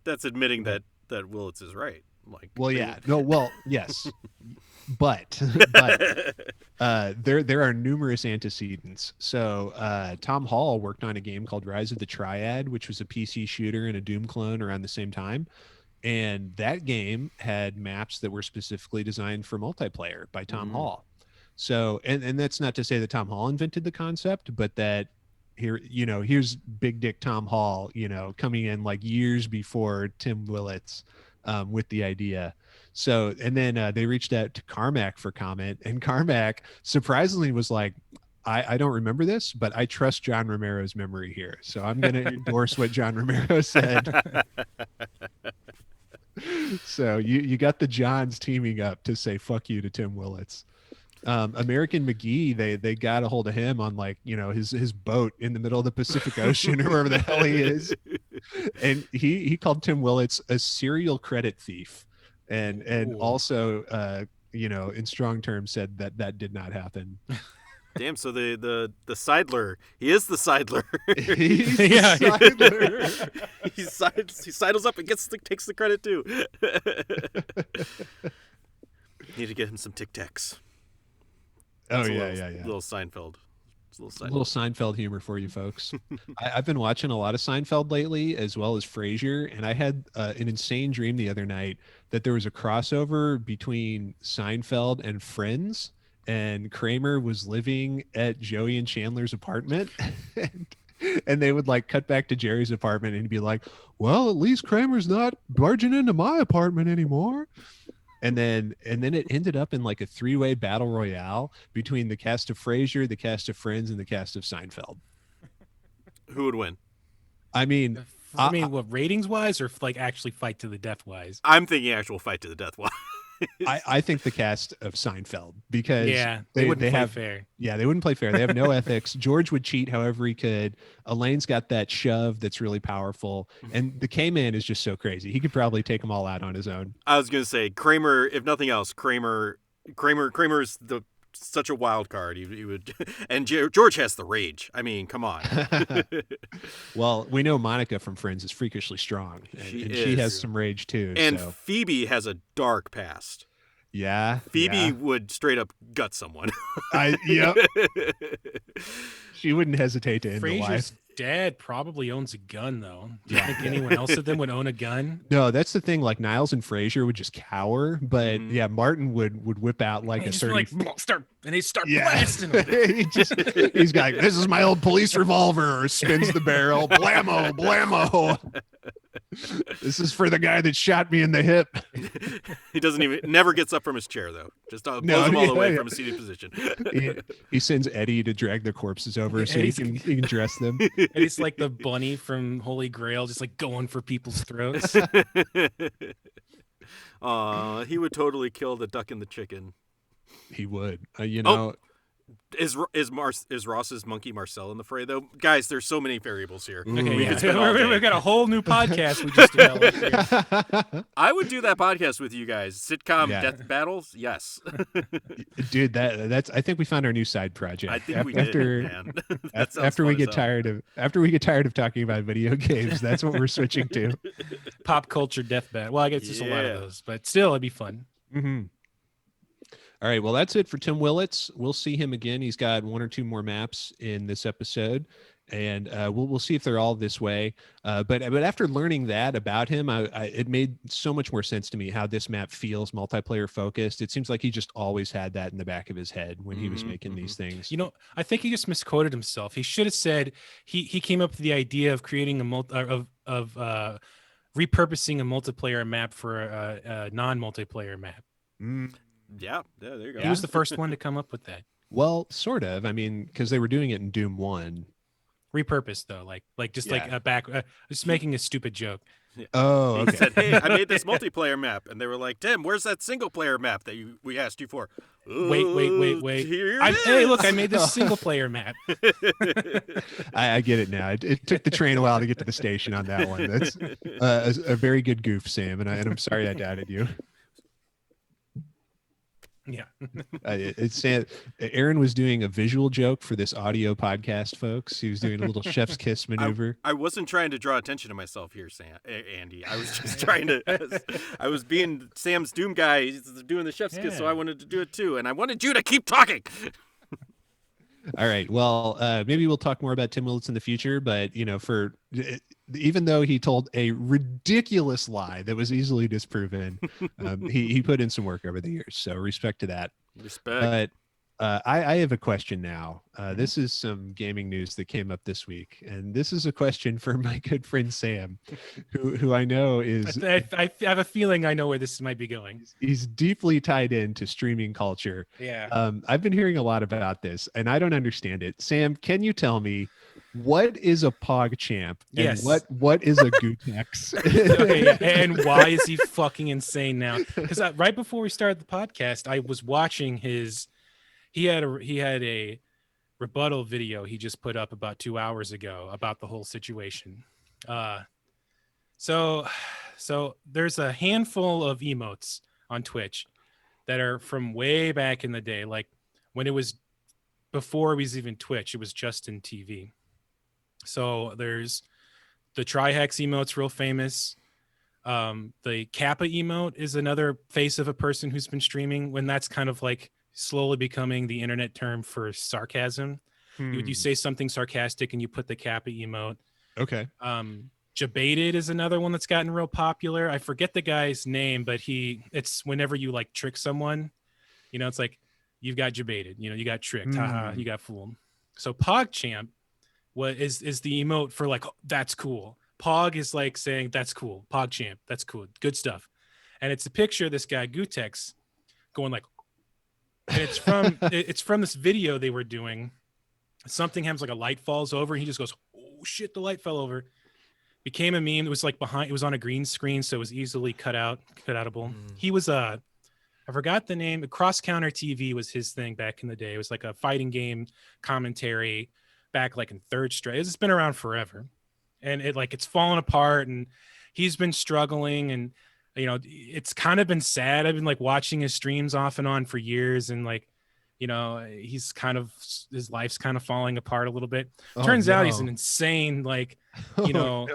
A: that's admitting that Willits is right. Like,
B: yes. But there are numerous antecedents. So Tom Hall worked on a game called Rise of the Triad, which was a PC shooter and a Doom clone around the same time. And that game had maps that were specifically designed for multiplayer by Tom Hall. So, and that's not to say that Tom Hall invented the concept, but that here's Big Dick Tom Hall, coming in like years before Tim Willits with the idea. So, and then they reached out to Carmack for comment, and Carmack surprisingly was like, I don't remember this, but I trust John Romero's memory here. So I'm going to endorse what John Romero said. So you got the Johns teaming up to say fuck you to Tim Willits. American McGee, they got a hold of him on like, his boat in the middle of the Pacific Ocean or wherever the hell he is. And he called Tim Willits a serial credit thief. And
C: Ooh.
B: also, in strong terms said that did not happen.
A: Damn, so the sidler, he is the sidler.
B: He's
C: Yeah.
B: the sidler.
A: he sidles up and takes the credit too. Need to get him some Tic Tacs.
B: Oh,
A: yeah.
B: Little
A: Seinfeld.
B: Little Seinfeld humor for you folks. I've been watching a lot of Seinfeld lately, as well as Frasier, and I had an insane dream the other night that there was a crossover between Seinfeld and Friends, and Kramer was living at Joey and Chandler's apartment, and they would like cut back to Jerry's apartment and he'd be like, well, at least Kramer's not barging into my apartment anymore. And then it ended up in like a 3-way battle royale between the cast of Frasier, the cast of Friends, and the cast of Seinfeld.
A: Who would win?
B: I mean,
C: what, ratings wise, or like actually fight to the death wise?
A: I'm thinking actual fight to the death wise.
B: I think the cast of Seinfeld, because
C: they wouldn't play fair.
B: Yeah, they wouldn't play fair. They have no ethics. George would cheat however he could. Elaine's got that shove that's really powerful, and the K-Man is just so crazy. He could probably take them all out on his own.
A: I was gonna say Kramer, if nothing else, Kramer's such a wild card. He would, and George has the rage. I mean, come on.
B: Well, we know Monica from Friends is freakishly strong, and she has some rage too.
A: And
B: so.
A: Phoebe has a dark past.
B: Yeah,
A: Phoebe would straight up gut someone.
B: Yep. She wouldn't hesitate to end the life.
C: Frasier's dad probably owns a gun, though. Do you think anyone else of them would own a gun?
B: No, that's the thing. Like Niles and Frasier would just cower, but yeah, Martin would whip out like a 30.
C: They start blasting him.
B: He's like, this is my old police revolver. Spins the barrel. Blammo, blammo. This is for the guy that shot me in the hip.
A: He never gets up from his chair though. Just blows him all the way from a seated position.
B: He sends Eddie to drag the corpses over so he can dress them.
C: And it's like the bunny from Holy Grail, just like going for people's throats.
A: He would totally kill the duck and the chicken.
B: He would.
A: Is Ross's monkey Marcel in the fray though? Guys, there's so many variables here.
C: Okay, we've got a whole new podcast we just developed here.
A: I would do that podcast with you guys. Sitcom death battles, yes.
B: Dude, that's. I think we found our new side project.
A: I think we did. Man.
B: After we get tired of talking about video games, that's what we're switching to.
C: Pop culture death battle. Well, I guess there's a lot of those, but still, it'd be fun.
B: Mm-hmm. All right, well, that's it for Tim Willits. We'll see him again. He's got 1 or 2 more maps in this episode, and we'll see if they're all this way. But after learning that about him, it made so much more sense to me how this map feels multiplayer focused. It seems like he just always had that in the back of his head when he was making these things.
C: I think he just misquoted himself. He should have said he came up with the idea of creating repurposing a multiplayer map for a non-multiplayer map.
A: Yeah, there you go.
C: He was the first one to come up with that.
B: Well, sort of. I mean, because they were doing it in Doom 1.
C: Repurposed though, like just making a stupid joke.
A: Yeah.
B: Oh, okay.
A: He said, "Hey, I made this multiplayer map," and they were like, "Tim, where's that single player map that we asked you for?"
C: Wait.
A: Here
C: Hey, look, I made this single player map.
B: I get it now. It took the train a while to get to the station on that one. That's a very good goof, Sam, and I'm sorry I doubted you.
C: Yeah.
B: Aaron was doing a visual joke for this audio podcast, folks. He was doing a little chef's kiss maneuver.
A: I wasn't trying to draw attention to myself here, Andy. I was just trying to. I was being Sam's Doom guy, doing the chef's kiss, so I wanted to do it too, and I wanted you to keep talking.
B: All right. Well, maybe we'll talk more about Tim Willits in the future, but even though he told a ridiculous lie that was easily disproven, he put in some work over the years. So respect to that.
A: Respect.
B: But I have a question now. This is some gaming news that came up this week, and this is a question for my good friend Sam, who I know is
C: I have a feeling I know where this might be going.
B: he's deeply tied into streaming culture.
C: Yeah.
B: I've been hearing a lot about this, and I don't understand it. Sam, can you tell me what is a PogChamp and
C: Yes.
B: what is a Gutex?
C: Okay, yeah. And why is he fucking insane now? Because right before we started the podcast, I was watching his. He had a rebuttal video he just put up about 2 hours ago about the whole situation. So there's a handful of emotes on Twitch that are from way back in the day, like when it was before it was even Twitch, it was just in TV. So there's the Trihex emote's real famous. The Kappa emote is another face of a person who's been streaming, when that's kind of like slowly becoming the internet term for sarcasm. You say something sarcastic and you put the Kappa emote.
B: Okay.
C: Jebaited is another one that's gotten real popular. I forget the guy's name, but it's whenever you like trick someone, it's like you've got jebaited, you got tricked, haha, you got fooled. So PogChamp is the emote for like, oh, that's cool. Pog is like saying that's cool. PogChamp, that's cool, good stuff. And it's a picture of this guy Gutex going like, and it's from this video they were doing. Something happens, like a light falls over, and he just goes, oh shit, the light fell over. Became a meme. It was like it was on a green screen, so it was easily cutoutable. He was I forgot the name. Cross Counter TV was his thing back in the day. It was like a fighting game commentary back like in third strike. It's been around forever, and it's fallen apart, and he's been struggling, and it's kind of been sad. I've been like watching his streams off and on for years, and like he's kind of, his life's kind of falling apart a little bit. Turns out he's an insane like I don't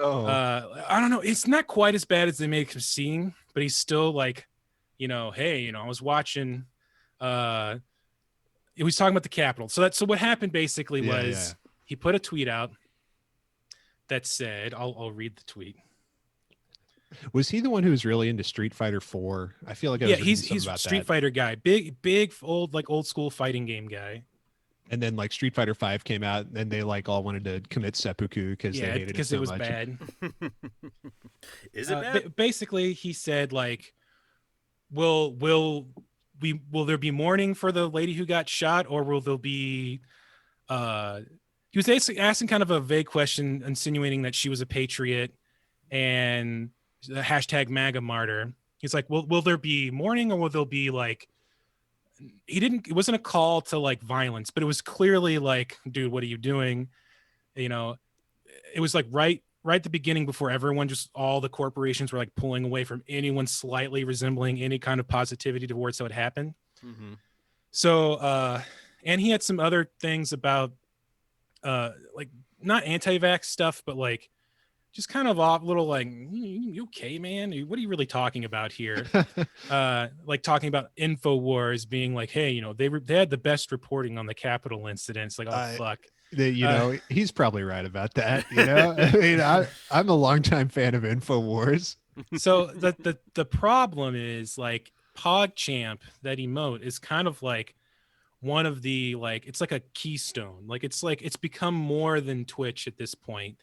C: know, it's not quite as bad as they make him seem, but he's still like hey, I was watching he was talking about the Capitol. So what happened basically was he put a tweet out that said, I'll read the tweet.
B: Was he the one who was really into Street Fighter 4? I feel like
C: he's a Street Fighter guy, big old school fighting game guy.
B: And then like Street Fighter 5 came out, and they like all wanted to commit seppuku because they hated it so
C: was
B: much.
C: Bad.
A: Is it bad?
C: Basically, he said like, will there be mourning for the lady who got shot, or will there be he was basically asking kind of a vague question, insinuating that she was a patriot and the hashtag MAGA martyr. He's like, will there be mourning, or will there be like, it wasn't a call to like violence, but it was clearly like, dude, what are you doing? It was like right at the beginning, before everyone, just all the corporations were like pulling away from anyone slightly resembling any kind of positivity towards what happened. So and he had some other things about like not anti-vax stuff, but like just kind of off, little like, you okay, man? What are you really talking about here? Like talking about InfoWars being like, hey, they had the best reporting on the Capitol incidents. Like, oh fuck.
B: He's probably right about that. I mean, I'm a longtime fan of InfoWars.
C: So the problem is like PogChamp, that emote, is kind of like one of the like, it's like a keystone. Like it's become more than Twitch at this point.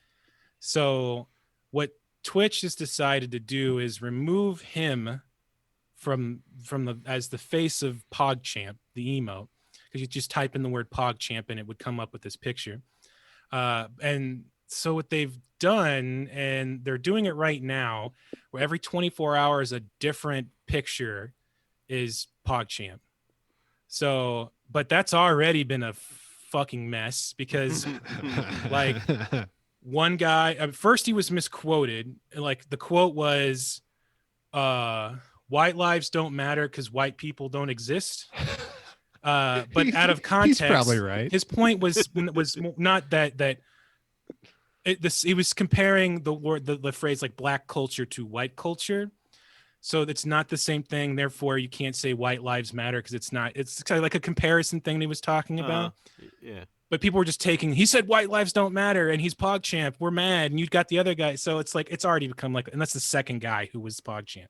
C: So what Twitch has decided to do is remove him from as the face of PogChamp, the emote, because you just type in the word PogChamp and it would come up with this picture. And so what they've done, and they're doing it right now, where every 24 hours a different picture is PogChamp. So, but that's already been a fucking mess, because like one guy at first he was misquoted. Like the quote was, white lives don't matter because white people don't exist. But out of context,
B: he's probably right.
C: His point was not that he was comparing the phrase like black culture to white culture. So it's not the same thing. Therefore, you can't say white lives matter, because it's kind of like a comparison thing he was talking about.
A: Yeah.
C: But people were just he said white lives don't matter and he's PogChamp. We're mad. And you got the other guy. So it's like, it's already become like, and that's the second guy who was PogChamp.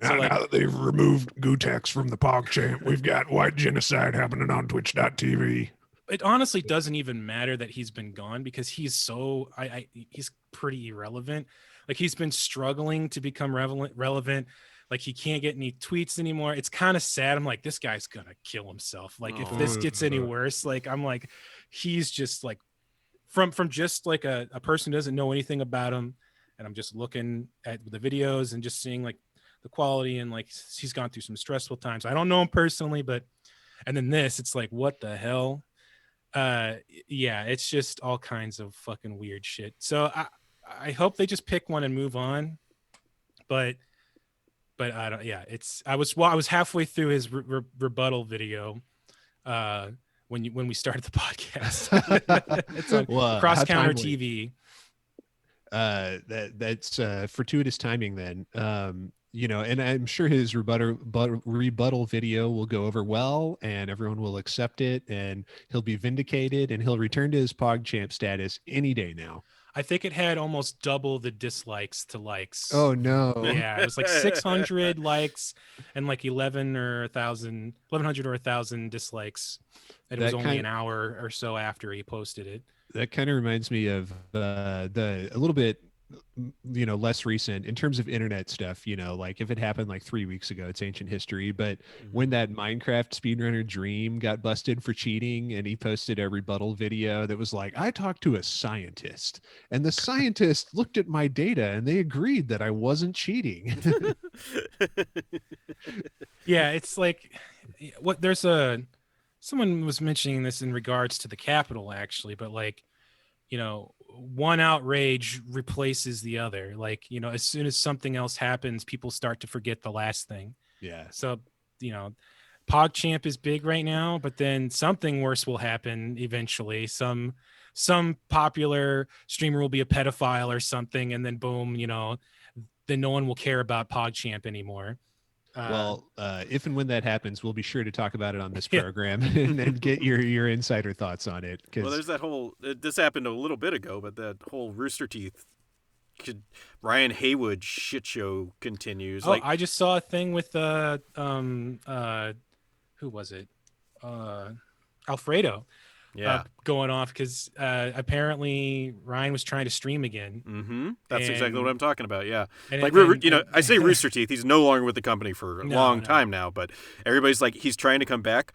C: So like,
B: now that they've removed Gutex from the PogChamp, we've got white genocide happening on Twitch.tv.
C: it honestly doesn't even matter that he's been gone because he's so he's pretty irrelevant. Like he's been struggling to become relevant. Like he can't get any tweets anymore. It's kind of sad. I'm like, this guy's gonna kill himself. Like if this gets any worse, like I'm like, he's just like from just like a person who doesn't know anything about him, and I'm just looking at the videos and just seeing like the quality and like he's gone through some stressful times. I don't know him personally, but and then this, it's like, what the hell? Yeah, it's just all kinds of fucking weird shit. So I hope they just pick one and move on. But I don't. Yeah, I was halfway through his rebuttal video when we started the podcast. It's on Cross Counter TV.
B: That's fortuitous timing then. And I'm sure his rebuttal video will go over well and everyone will accept it and he'll be vindicated and he'll return to his PogChamp status any day now.
C: I think it had almost double the dislikes to likes.
B: Oh no.
C: Yeah, it was like 600 likes and like 1100 or 1,000 dislikes. And it was only an hour or so after he posted it.
B: That kind of reminds me of a little bit, less recent in terms of internet stuff, like if it happened like 3 weeks ago, it's ancient history. But when that Minecraft speedrunner Dream got busted for cheating and he posted a rebuttal video that was like, I talked to a scientist and the scientist looked at my data and they agreed that I wasn't cheating.
C: Yeah, it's like someone was mentioning this in regards to the Capitol actually, but like, one outrage replaces the other. Like, as soon as something else happens, people start to forget the last thing.
B: Yeah.
C: So, PogChamp is big right now, but then something worse will happen eventually. Some popular streamer will be a pedophile or something, and then boom, then no one will care about PogChamp anymore.
B: If and when that happens, we'll be sure to talk about it on this program and get your insider thoughts on it.
A: Well, there's that whole this happened a little bit ago, but that whole Rooster Teeth Ryan Haywood shit show continues.
C: Oh, I just saw a thing with who was it? Alfredo.
A: Yeah,
C: going off because apparently Ryan was trying to stream again.
A: Mm-hmm. That's exactly what I'm talking about. Yeah,
C: I
A: say Rooster Teeth. He's no longer with the company for a long time now, but everybody's like, he's trying to come back.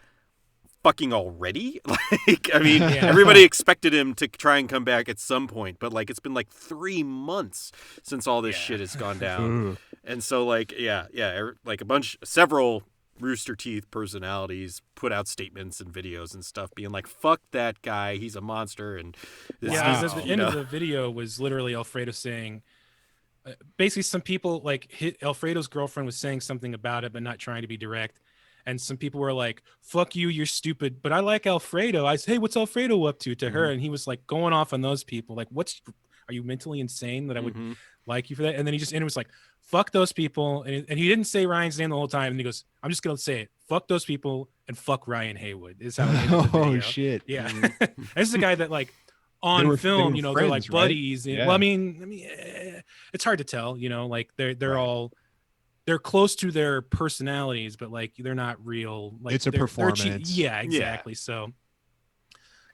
A: Fucking already? Like, I mean, everybody expected him to try and come back at some point, but like, it's been like 3 months since all this shit has gone down, and so like, like several Rooster Teeth personalities put out statements and videos and stuff being like, fuck that guy, he's a monster. And
C: the end of the video was literally Alfredo saying basically some people like Alfredo's girlfriend was saying something about it but not trying to be direct, and some people were like, fuck you, you're stupid, but I like Alfredo. I said, hey, what's Alfredo up to her? And he was like going off on those people like, are you mentally insane that I would like you for that? And then he just ended was like, fuck those people. And he didn't say Ryan's name the whole time. And he goes, I'm just going to say it. Fuck those people and fuck Ryan Haywood is how he ended the video.
B: Oh, shit.
C: Yeah. This is a guy that like on film,
B: they were
C: they're
B: friends,
C: like buddies.
B: right?
C: Well, I mean, it's hard to tell, like they're all, they're close to their personalities, but like, they're not real. Like
B: it's a performance.
C: Yeah, exactly. Yeah. So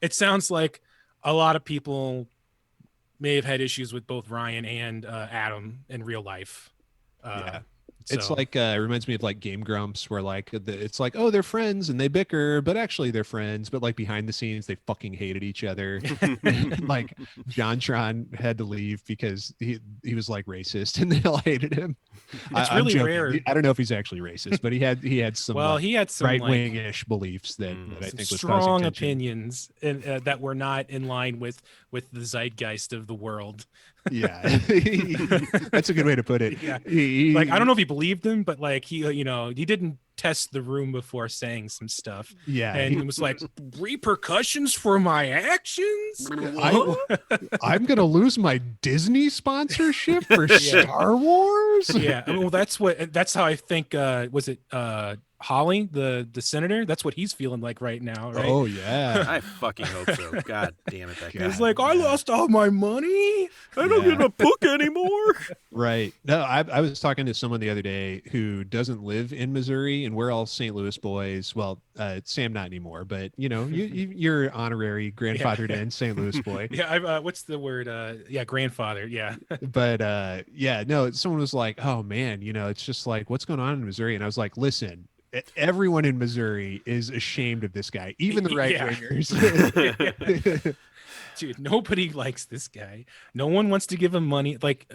C: it sounds like a lot of people may have had issues with both Ryan and Adam in real life.
B: It's like it reminds me of like Game Grumps, where like it's like, oh, they're friends and they bicker, but actually they're friends, but like behind the scenes they fucking hated each other. Like JonTron had to leave because he was like racist and they all hated him.
C: It's really rare.
B: I don't know if he's actually racist, but he had some
C: he had some
B: right-wing-ish beliefs that I think was
C: strong opinions that were not in line with the zeitgeist of the world.
B: Yeah. That's a good way to put it.
C: Yeah. Like, I don't know if he believed him, but like he didn't test the room before saying some stuff.
B: Yeah.
C: And he was like, repercussions for my actions?
B: I'm going to lose my Disney sponsorship for Star Wars?
C: Yeah. I mean, well, that's how I think, was it Holly, the senator, that's what he's feeling like right now, right?
B: Oh yeah.
A: I fucking hope so. God damn it, that guy.
C: He's like, I lost all my money.
A: I don't get a book anymore.
B: Right. No, I was talking to someone the other day who doesn't live in Missouri, and we're all St. Louis boys. Well, Sam not anymore, but you're honorary grandfathered in St. Louis boy.
C: Yeah, what's the word? Yeah, grandfather. Yeah.
B: But yeah, no, someone was like, oh man, it's just like, what's going on in Missouri? And I was like, listen, everyone in Missouri is ashamed of this guy, even the right wingers.
C: Dude, nobody likes this guy. No one wants to give him money. Like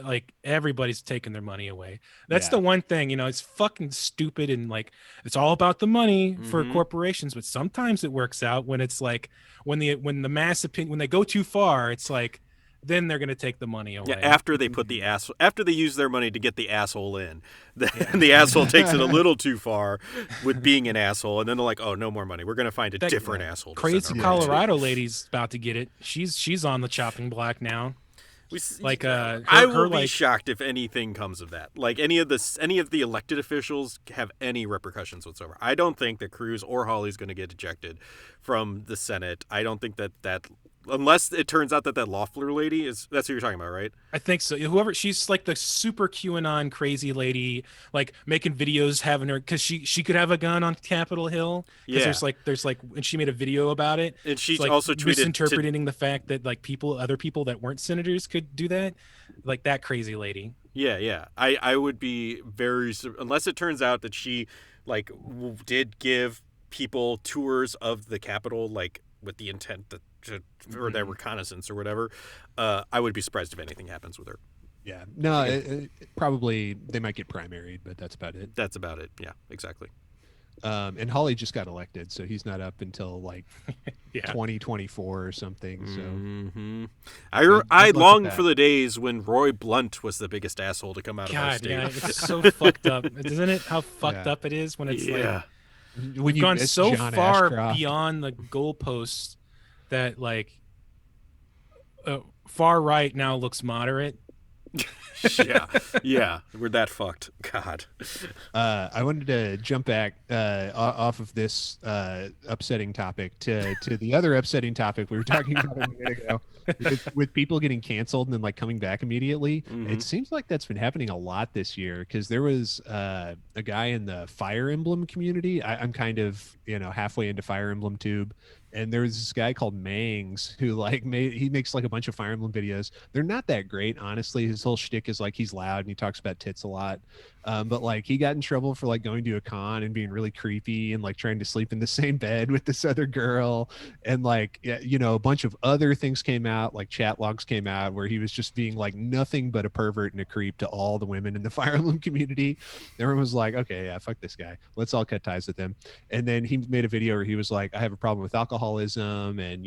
C: everybody's taking their money away. That's the one thing, it's fucking stupid, and like it's all about the money for corporations, but sometimes it works out when it's like when the mass opinion, when they go too far, it's like then they're going to take the money away.
A: Yeah, after they put the asshole, after they use their money to get the asshole in, the asshole takes it a little too far with being an asshole, and then they're like, "Oh, no more money. We're going to find a different asshole."
C: Crazy Colorado lady's about to get it. She's on the chopping block now.
A: I will be shocked if anything comes of that. Like any of the elected officials have any repercussions whatsoever. I don't think that Cruz or Hawley's going to get ejected from the Senate. I don't think that unless it turns out that Loeffler lady that's who you're talking about, right?
C: I think so. Whoever, she's like the super QAnon crazy lady, like making videos, having her, because she could have a gun on Capitol Hill.
A: Yeah.
C: There's like, and she made a video about it.
A: And she's
C: like
A: also tweeted
C: misinterpreting the fact that like other people that weren't senators could do that, like that crazy lady.
A: Yeah. I would be very, unless it turns out that she like did give people tours of the Capitol, like with the intent that or their reconnaissance or whatever, I would be surprised if anything happens with her.
B: Yeah. No, probably they might get primaried, but that's about it.
A: That's about it. Yeah, exactly.
B: And Hawley just got elected, so he's not up until like 2024 or something. So
A: I long for the days when Roy Blunt was the biggest asshole to come out of our state.
C: Yeah, it's so fucked up, isn't it? How fucked up it is when it's like
B: when you've
C: gone so
B: John
C: far
B: Ashcroft
C: beyond the goalposts that like far right now looks moderate.
A: yeah, we're that fucked. God.
B: I wanted to jump back off of this upsetting topic to the other upsetting topic we were talking about a minute ago with people getting canceled and then like coming back immediately. It seems like that's been happening a lot this year, because there was a guy in the Fire Emblem community. I'm kind of halfway into Fire Emblem Tube. And there was this guy called Mangs who like he makes like a bunch of Fire Emblem videos. They're not that great, honestly. His whole shtick is like he's loud and he talks about tits a lot. But like he got in trouble for like going to a con and being really creepy and like trying to sleep in the same bed with this other girl. And like, a bunch of other things came out, like chat logs came out where he was just being like nothing but a pervert and a creep to all the women in the Fire Emblem community. Everyone was like, okay, yeah, fuck this guy. Let's all cut ties with him. And then he made a video where he was like, I have a problem with alcoholism and,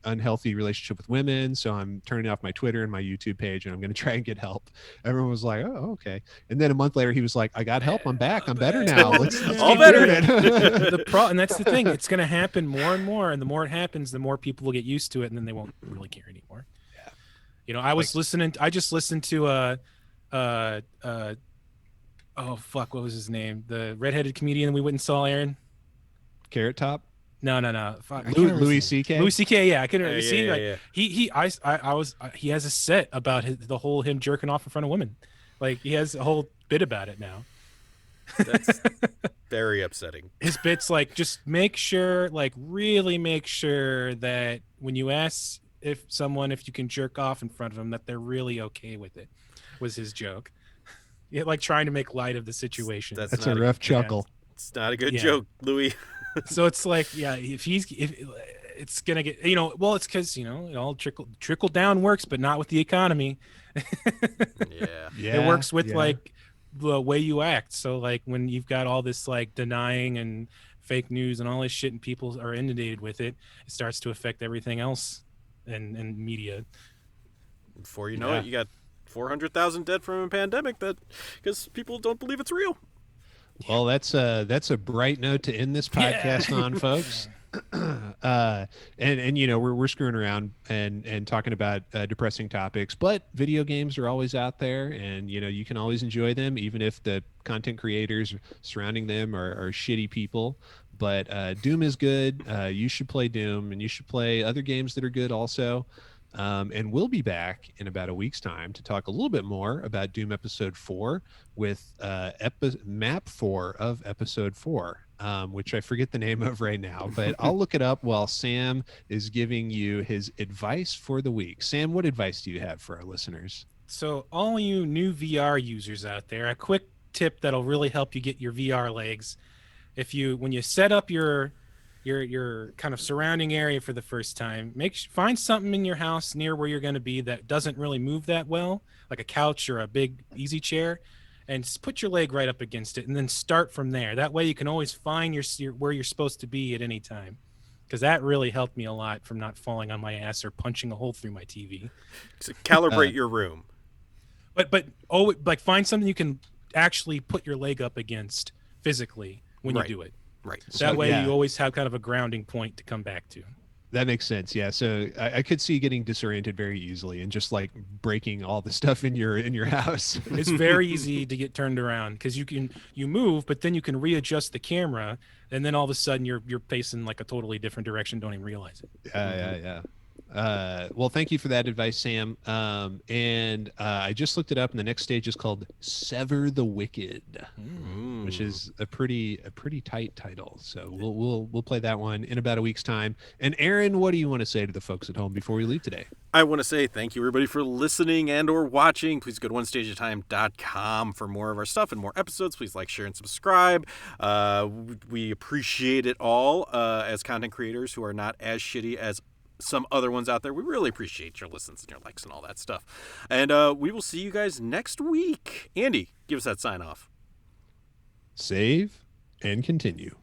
B: unhealthy relationship with women, so I'm turning off my Twitter and my YouTube page and I'm going to try and get help. Everyone was like, oh, okay. And then a month later he was like, I got help, I'm back, I'm better now, let's
A: all better.
C: And that's the thing, it's going to happen more and more, and the more it happens, the more people will get used to it, and then they won't really care anymore. I just listened to oh fuck, what was his name, the redheaded comedian we went and saw, Aaron?
B: Carrot Top?
C: No. Fuck,
B: Louis C.K.
C: Louis C.K. Yeah, I couldn't see.
A: Yeah.
C: He has a set about the whole him jerking off in front of women. Like he has a whole bit about it now.
A: That's very upsetting.
C: His bit's like, just make sure, like really make sure that when you ask if you can jerk off in front of them, that they're really okay with it. Was his joke. Yeah, like trying to make light of the situation.
B: That's a rough chuckle.
A: It's not a good joke, Louis.
C: So it's like, if it's gonna get, it's because it all trickle down works, but not with the economy. It works with like the way you act. So like when you've got all this like denying and fake news and all this shit, and people are inundated with it, it starts to affect everything else and media.
A: Before you know it, you got 400,000 dead from a pandemic because people don't believe it's real.
B: Well, that's a bright note to end this podcast on, folks. And you know we're screwing around and talking about depressing topics, but video games are always out there, and you know you can always enjoy them, even if the content creators surrounding them are shitty people. But Doom is good. You should play Doom, and you should play other games that are good also. And we'll be back in about a week's time to talk a little bit more about Doom Episode 4 with map 4 of Episode 4, which I forget the name of right now, but I'll look it up while Sam is giving you his advice for the week. Sam, what advice do you have for our listeners?
C: So, all you new VR users out there, a quick tip that'll really help you get your VR legs. When you set up your kind of surrounding area for the first time, find something in your house near where you're going to be that doesn't really move that well, like a couch or a big easy chair, and put your leg right up against it, and then start from there. That way you can always find where you're supposed to be at any time, because that really helped me a lot from not falling on my ass or punching a hole through my TV.
A: So calibrate your room.
C: Like find something you can actually put your leg up against physically when you do it.
A: Right.
C: That way you always have kind of a grounding point to come back to.
B: That makes sense. Yeah. So I could see getting disoriented very easily and just like breaking all the stuff in your house.
C: It's very easy to get turned around because you move, but then you can readjust the camera, and then all of a sudden you're facing like a totally different direction. Don't even realize it.
B: Yeah. Well, thank you for that advice, Sam. And I just looked it up, and the next stage is called Sever the Wicked, which is a pretty tight title. So we'll play that one in about a week's time. And Aaron, what do you want to say to the folks at home before we leave today?
A: I want to say thank you, everybody, for listening and or watching. Please go to onestageatatime.com for more of our stuff and more episodes. Please like, share, and subscribe. We appreciate it all as content creators who are not as shitty as some other ones out there. We really appreciate your listens and your likes and all that stuff. And we will see you guys next week. Andy, give us that sign off.
B: Save and continue.